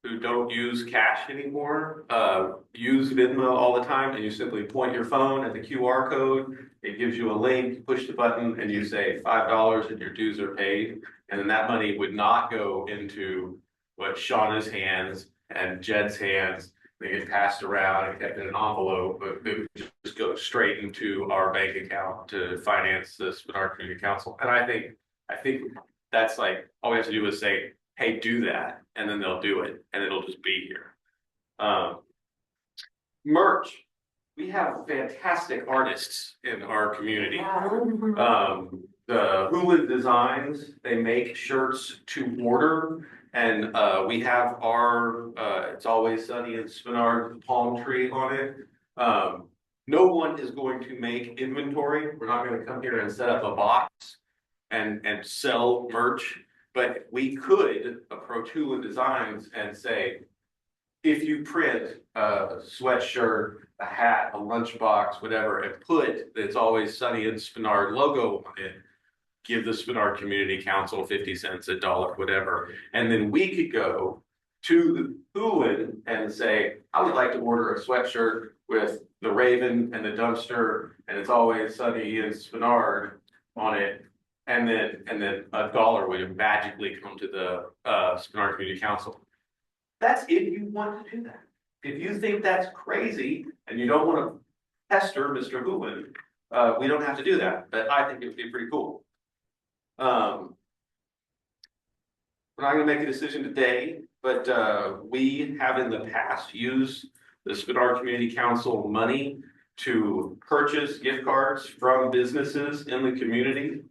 who don't use cash anymore use Venmo all the time, and you simply point your phone at the QR code. It gives you a link, you push the button, and you say $5 and your dues are paid. And then that money would not go into what Shauna's hands and Jed's hands. They get passed around and kept in an envelope, but it would just go straight into our bank account to finance this with our community council. And I think that's like, all we have to do is say, hey, do that, and then they'll do it, and it'll just be here. Merch. We have fantastic artists in our community. The Hula Designs, they make shirts to order. And we have our, It's Always Sunny in Spenard palm tree on it. No one is going to make inventory. We're not going to come here and set up a box and sell merch. But we could approach Hula Designs and say, if you print a sweatshirt, a hat, a lunchbox, whatever, and put the It's Always Sunny in Spenard logo on it, give the Spenard Community Council 50 cents, $1, whatever. And then we could go to the Hulan and say, I would like to order a sweatshirt with the Raven and the dumpster, and It's Always Sunny in Spenard on it. And then $1 would magically come to the Spenard Community Council. That's if you want to do that. If you think that's crazy and you don't want to pester Mr. Hulan, we don't have to do that. But I think it would be pretty cool. We're not going to make a decision today, but we have in the past used the Spenard Community Council money to purchase gift cards from businesses in the community.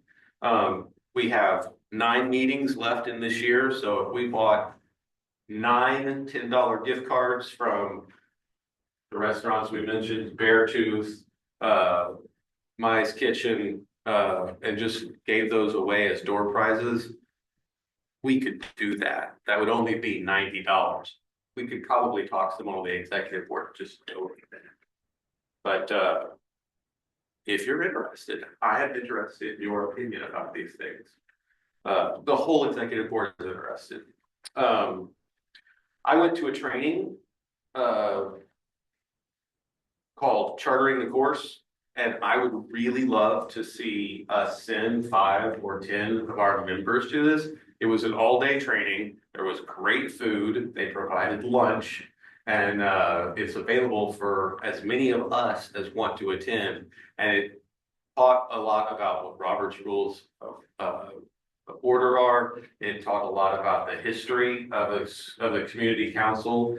We have 9 meetings left in this year, so if we bought 9 $10 gift cards from the restaurants we mentioned, Beartooth, Mai's Kitchen, and just gave those away as door prizes, we could do that. That would only be $90. We could probably talk someone on the executive board just doing that. But if you're interested, I am interested in your opinion about these things. The whole executive board is interested. I went to a training called Chartering the Course. And I would really love to see us send 5 or 10 of our members to this. It was an all-day training. There was great food. They provided lunch. And it's available for as many of us as want to attend. And it taught a lot about what Robert's Rules of Order are. It taught a lot about the history of the community council.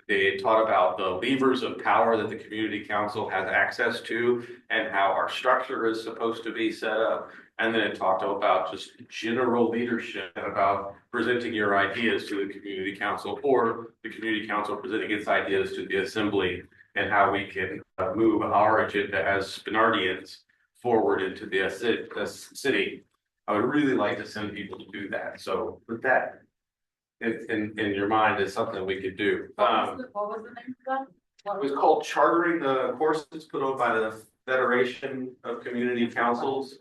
They taught about the levers of power that the community council has access to and how our structure is supposed to be set up. And then it talked about just general leadership and about presenting your ideas to the community council or the community council presenting its ideas to the assembly and how we can move our agenda as Spenardians forward into the city. I would really like to send people to do that. So with that, in your mind is something we could do. What was the name of that? It was called Chartering the Courses put on by the Federation of Community Councils.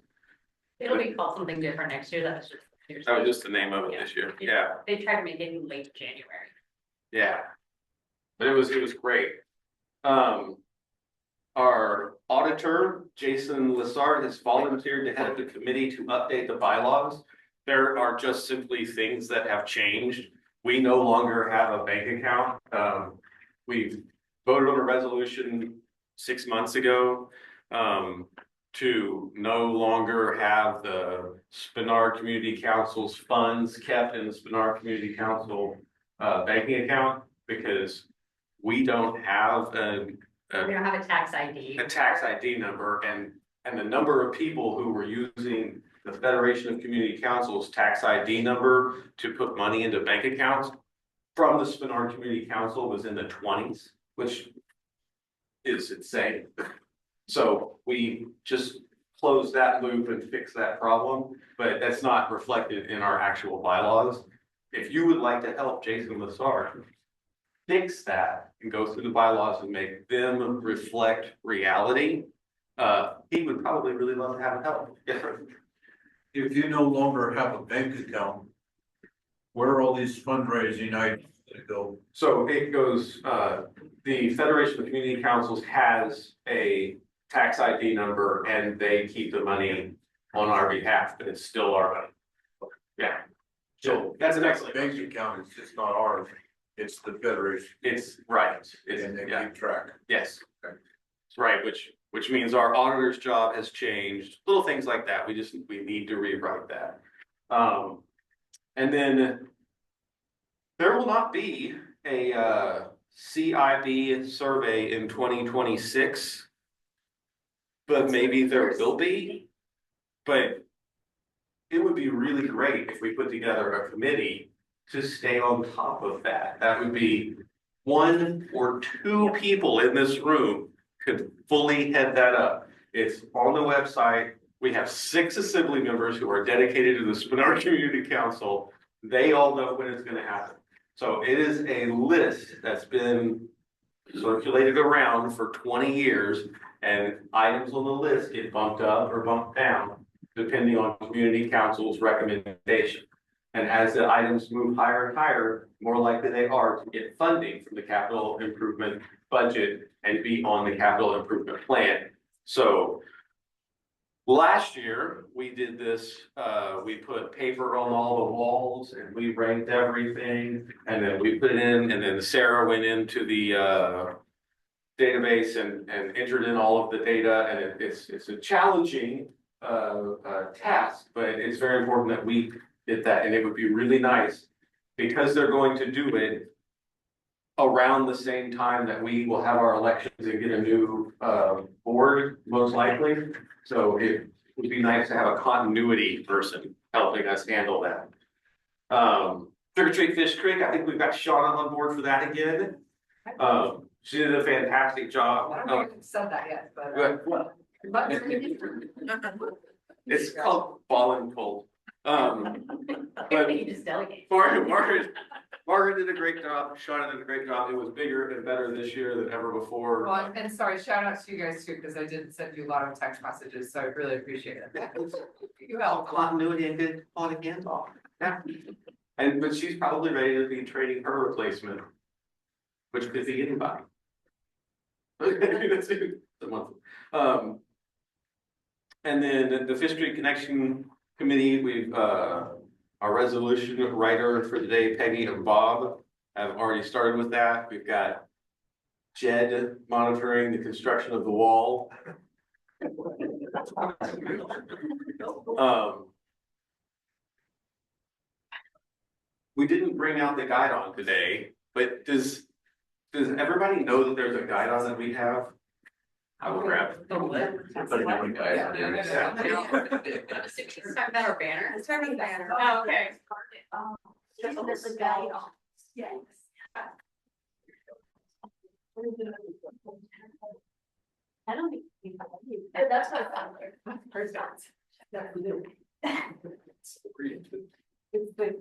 It'll be called something different next year, that was just. That was just the name of it this year. Yeah, They tried to make it in late January. yeah. But it was great. Our auditor, Jason Lessard, has volunteered to head up the committee to update the bylaws. There are just simply things that have changed. We no longer have a bank account. We've voted on a resolution 6 months ago to no longer have the Spenard Community Council's funds kept in the Spenard Community Council banking account, because we don't have We don't have a tax ID. a tax ID number, and the number of people who were using the Federation of Community Councils tax ID number to put money into bank accounts from the Spenard Community Council was in the 20s, which is insane. So we just closed that loop and fixed that problem, but that's not reflected in our actual bylaws. If you would like to help Jason Lessard fix that and go through the bylaws and make them reflect reality, he would probably really love to have help. Yes, sir. If you no longer have a bank account, where are all these fundraising items that go? So it goes, the Federation of Community Councils has a tax ID number and they keep the money on our behalf, but it's still our money. Yeah. So that's an excellent. Bank account is just not ours, it's the Federation. It's right. And they yeah. keep track. Yes. That's right, which means our auditor's job has changed, little things like that. We need to rewrite that. And then there will not be a CIB survey in 2026, but maybe there will be. But it would be really great if we put together a committee to stay on top of that. That would be 1 or 2 people in this room could fully head that up. It's on the website. We have 6 assembly members who are dedicated to the Spenard Community Council. They all know when it's going to happen. So it is a list that's been circulated around for 20 years, and items on the list get bumped up or bumped down depending on community council's recommendation. And as the items move higher and higher, more likely they are to get funding from the capital improvement budget and be on the capital improvement plan. So last year we did this, we put paper on all the walls and we ranked everything, and then we put it in, and then Sarah went into the database and entered in all of the data, and it's a challenging task, but it's very important that we did that. And it would be really nice, because they're going to do it around the same time that we will have our elections and get a new board, most likely. So it would be nice to have a continuity person helping us handle that. Trick or Treat Fish Creek, I think we've got Shauna on board for that again. She did a fantastic job. I don't know if you said that yet, but. What? But. It's called Ball and Cold. But You just delegate. Margaret did a great job. Shauna did a great job. It was bigger and better this year than ever before. Well, and sorry, shout out to you guys too, because I did send you a lot of text messages, so I really appreciate it. You helped. Continuity and good quality hands-off. Yeah. But she's probably ready to be training her replacement, which could be anybody. And then the Fish Creek Connection Committee, we've our resolution writer for today, Peggy and Bob, have already started with that. We've got Jed monitoring the construction of the wall. We didn't bring out the guidon today, but does everybody know that there's a guidon that we have? I will grab it. It's talking about our banner. It's our banner. Oh, okay. This is a guy. Yes. I don't think. That's what I found. First ones. It's the.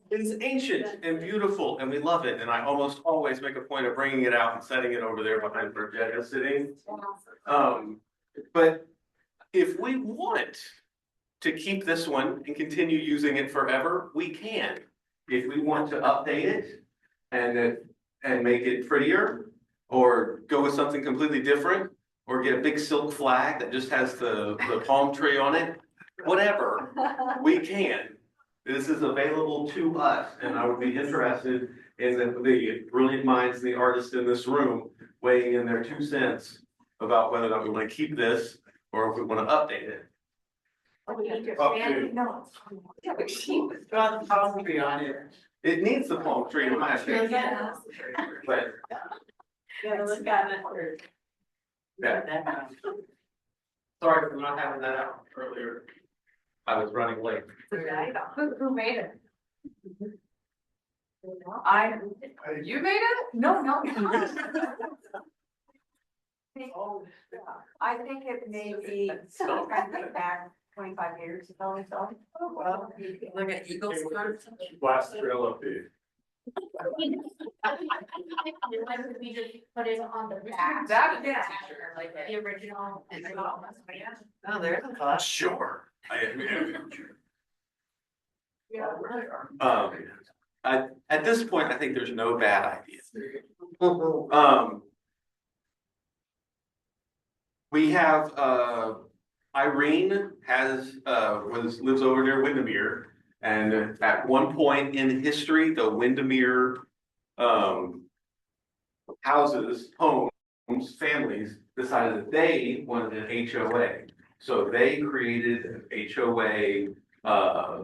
This is ancient and beautiful, and we love it, and I almost always make a point of bringing it out and setting it over there behind where Jed is sitting. But if we want to keep this one and continue using it forever, we can. If we want to update it and make it prettier, or go with something completely different, or get a big silk flag that just has the palm tree on it, whatever, we can. This is available to us, and I would be interested in the brilliant minds and the artists in this room weighing in their 2 cents about whether or not we want to keep this or if we want to update it. Got the palm tree on it. It needs the palm tree in my opinion, but Yeah, look at it. yeah. Sorry for not having that out earlier. I was running late. Who made it? You made it? No, no. I think it may be, I'm trying to think back 25 years ago or so. Oh, well, like an Eagles card. Last trail update. We just put it on the back. That is Yeah. like The original. Oh, there's a class. Sure. Yeah. At this point, I think there's no bad ideas. We have, Irene lives over near Windermere. And at one point in history, the Windermere, houses, homes, families decided that they wanted an HOA. So they created HOA,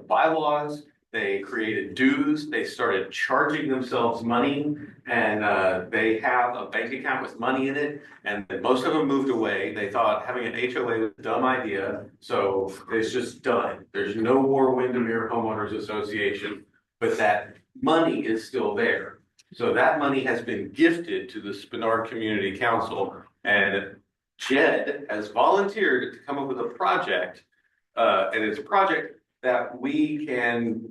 bylaws. They created dues, they started charging themselves money, and they have a bank account with money in it, and most of them moved away. They thought having an HOA was a dumb idea, so it's just done. There's no more Windermere Homeowners Association, but that money is still there. So that money has been gifted to the Spenard Community Council, and Jed has volunteered to come up with a project, and it's a project that we can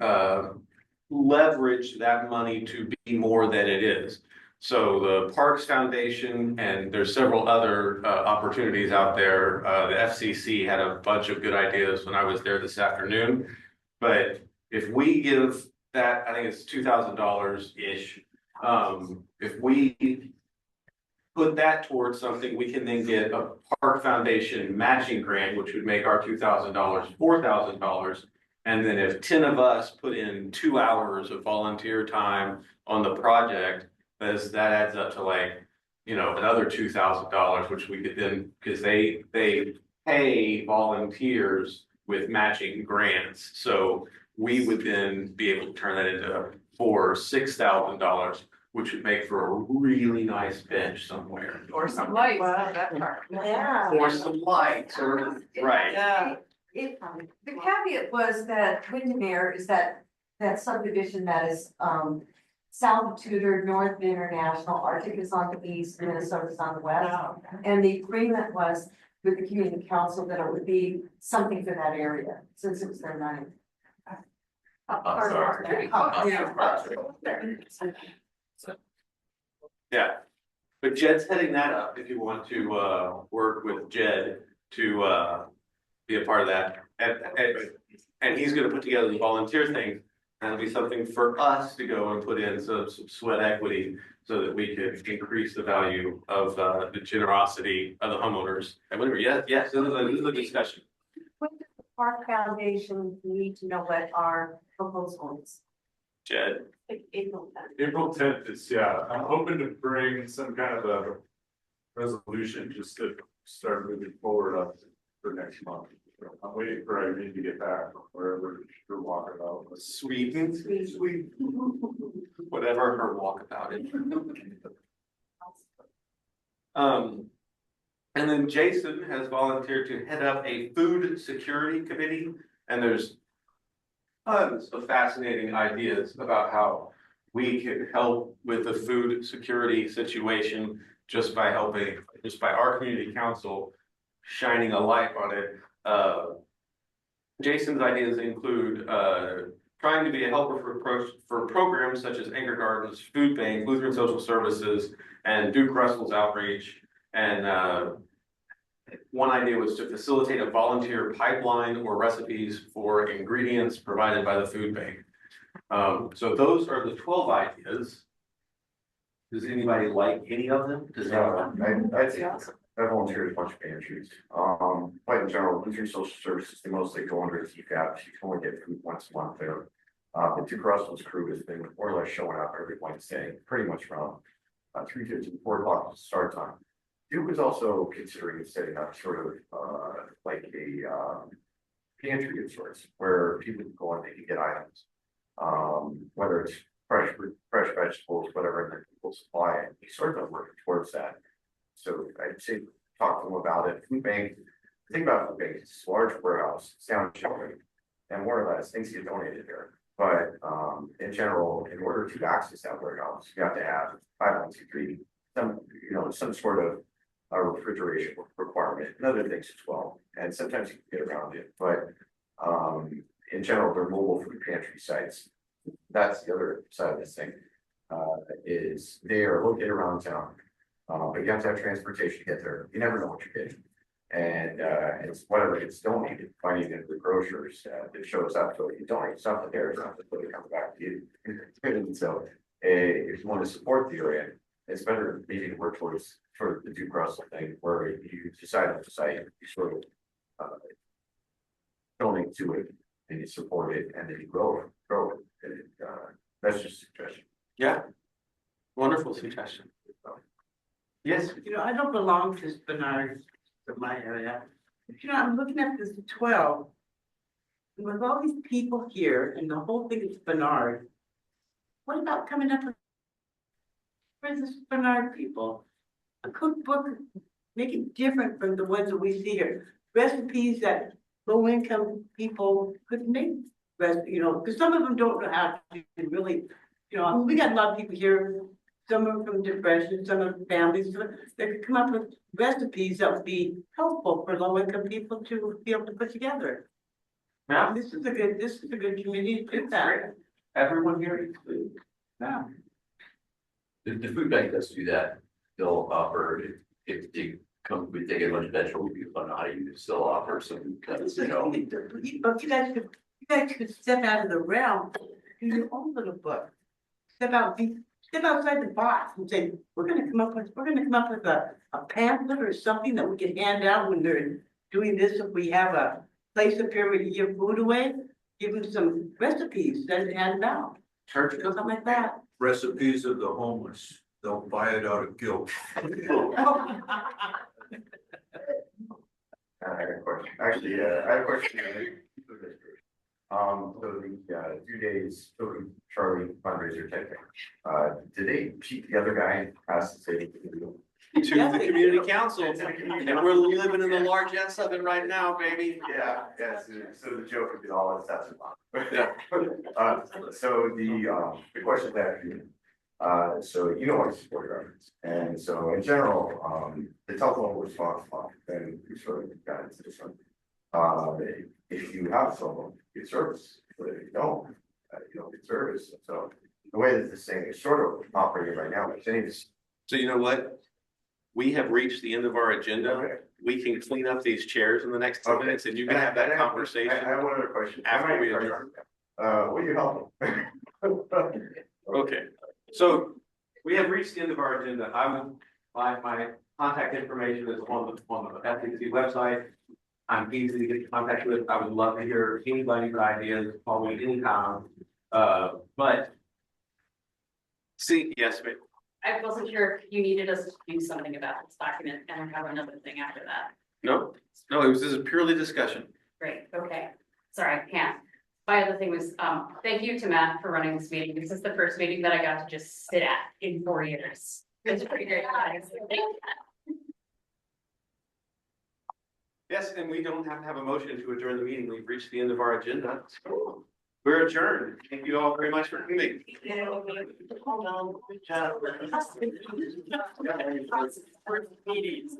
leverage that money to be more than it is. So the Parks Foundation, and there's several other opportunities out there. The FCC had a bunch of good ideas when I was there this afternoon. But if we give that, I think it's $2,000-ish. If we put that towards something, we can then get a Park Foundation matching grant, which would make our $2,000 $4,000. And then if 10 of us put in 2 hours of volunteer time on the project, that adds up to like, another $2,000, which we could then, because they pay volunteers with matching grants. So we would then be able to turn that into $4,000 or $6,000, which would make for a really nice bench somewhere. Or some lights. Wow, that part. Yeah. Or some lights, or, right. Yeah. The caveat was that Windermere is that subdivision that is, south of Tudor, north of International, Arctic is on the east, Minnesota's on the west. And the agreement was with the community council that it would be something for that area, since it was their money. Yeah, but Jed's heading that up if you want to work with Jed to be a part of that. And he's gonna put together the volunteer thing. And it'll be something for us to go and put in some sweat equity so that we could increase the value of the generosity of the homeowners. And whatever, yes, this is a discussion. When does the Park Foundation need to know what our proposal is? Jed? Like April 10th. April 10th is, I'm hoping to bring some kind of a resolution just to start moving forward up for next month. I'm waiting for Irene to get back from wherever you're walking out. Sweden, whatever her walkabout is. And then Jason has volunteered to head up a food security committee, and there's tons of fascinating ideas about how we could help with the food security situation just by our community council shining a light on it. Jason's ideas include trying to be a helper for programs such as Anchor Gardens, Food Bank, Lutheran Social Services, and Duke Russell's outreach. And one idea was to facilitate a volunteer pipeline or recipes for ingredients provided by the food bank. So those are the 12 ideas. Does anybody like any of them? Does anyone? I'd say I volunteered a bunch of pantries. But in general, Lutheran Social Services, they mostly go under TCAP. You can only get food once a month there. But Duke Russell's crew has been more or less showing up every Wednesday, pretty much around 3:50 to 4 o'clock start time. Duke was also considering setting up sort of like a pantry of sorts where people can go and they can get items, whether it's fresh vegetables, whatever, and then people supply it. We sort of working towards that. So I'd say talk to them about it. Food bank, the thing about food bank is it's a large warehouse, it's down shelving, and more or less things get donated there. But in general, in order to access that warehouse, you have to have 501(c)(3), some sort of a refrigeration requirement and other things as well. And sometimes you can get around it, but in general, they're mobile food pantry sites. That's the other side of this thing, is they are located around town. But you have to have transportation to get there. You never know what you're getting. And it's whatever gets donated, finding it at the grocers, it shows up. So if you donate something there, it's not just really comes back to you. And so if you want to support the area, it's better maybe to work towards the Duke Russell thing, where you decide on the site, you sort of donate to it and you support it and then you grow it. And, that's just a suggestion. Yeah. Wonderful suggestion. Yes. I don't belong to Spenard, to my area. But, I'm looking at this 12. And with all these people here and the whole thing is Spenard, what about coming up with the Spenard people? A cookbook, make it different from the ones that we see here. Recipes that low income people could make, because some of them don't know how to really, we got a lot of people here. Some are from depression, some are families, so they could come up with recipes that would be helpful for low income people to be able to put together. Yeah. This is a good community to do that. Everyone here eats food. Yeah. The food bank does do that. They'll offer, if they they get a bunch of vegetables, people don't know how to use it, still offer some, But you guys could step out of the realm, do your own little book. Step outside the box and say, we're gonna come up with a pamphlet or something that we can hand out when they're doing this. If we have a place up here where you give food away, give them some recipes, then hand them out. Church or something like that. Recipes of the homeless, they'll buy it out of guilt. I have a question. Actually, I have a question. So the 2 days, Charlie fundraiser type thing. Did they cheat the other guy and pass the city? To the community council, and we're living in the largesse of it right now, baby. Yeah, so the joke would be all this stuff. Yeah. So the question that so I support reference, and so in general, the telephone response line, then we sort of got into this one. If you have someone, you get service, but if you don't get service. So the way that this thing is sort of operating right now, So you know what? We have reached the end of our agenda. Okay. We can clean up these chairs in the next 10 minutes and you can have that conversation. I have one other question. After we adjourn. Will you help me? Okay, so we have reached the end of our agenda. My contact information is on the FTC website. I'm easy to get in contact with. I would love to hear anybody's ideas, call me anytime. But see, yes, ma'am. I wasn't sure if you needed us to do something about this document and have another thing after that. No, this is purely discussion. Great, okay. Sorry, I can't. My other thing was, thank you to Matt for running this meeting. This is the first meeting that I got to just sit at in 4 years. It's pretty great. Yes, and we don't have to have a motion to adjourn the meeting. We've reached the end of our agenda. We're adjourned. Thank you all very much for coming. Meetings.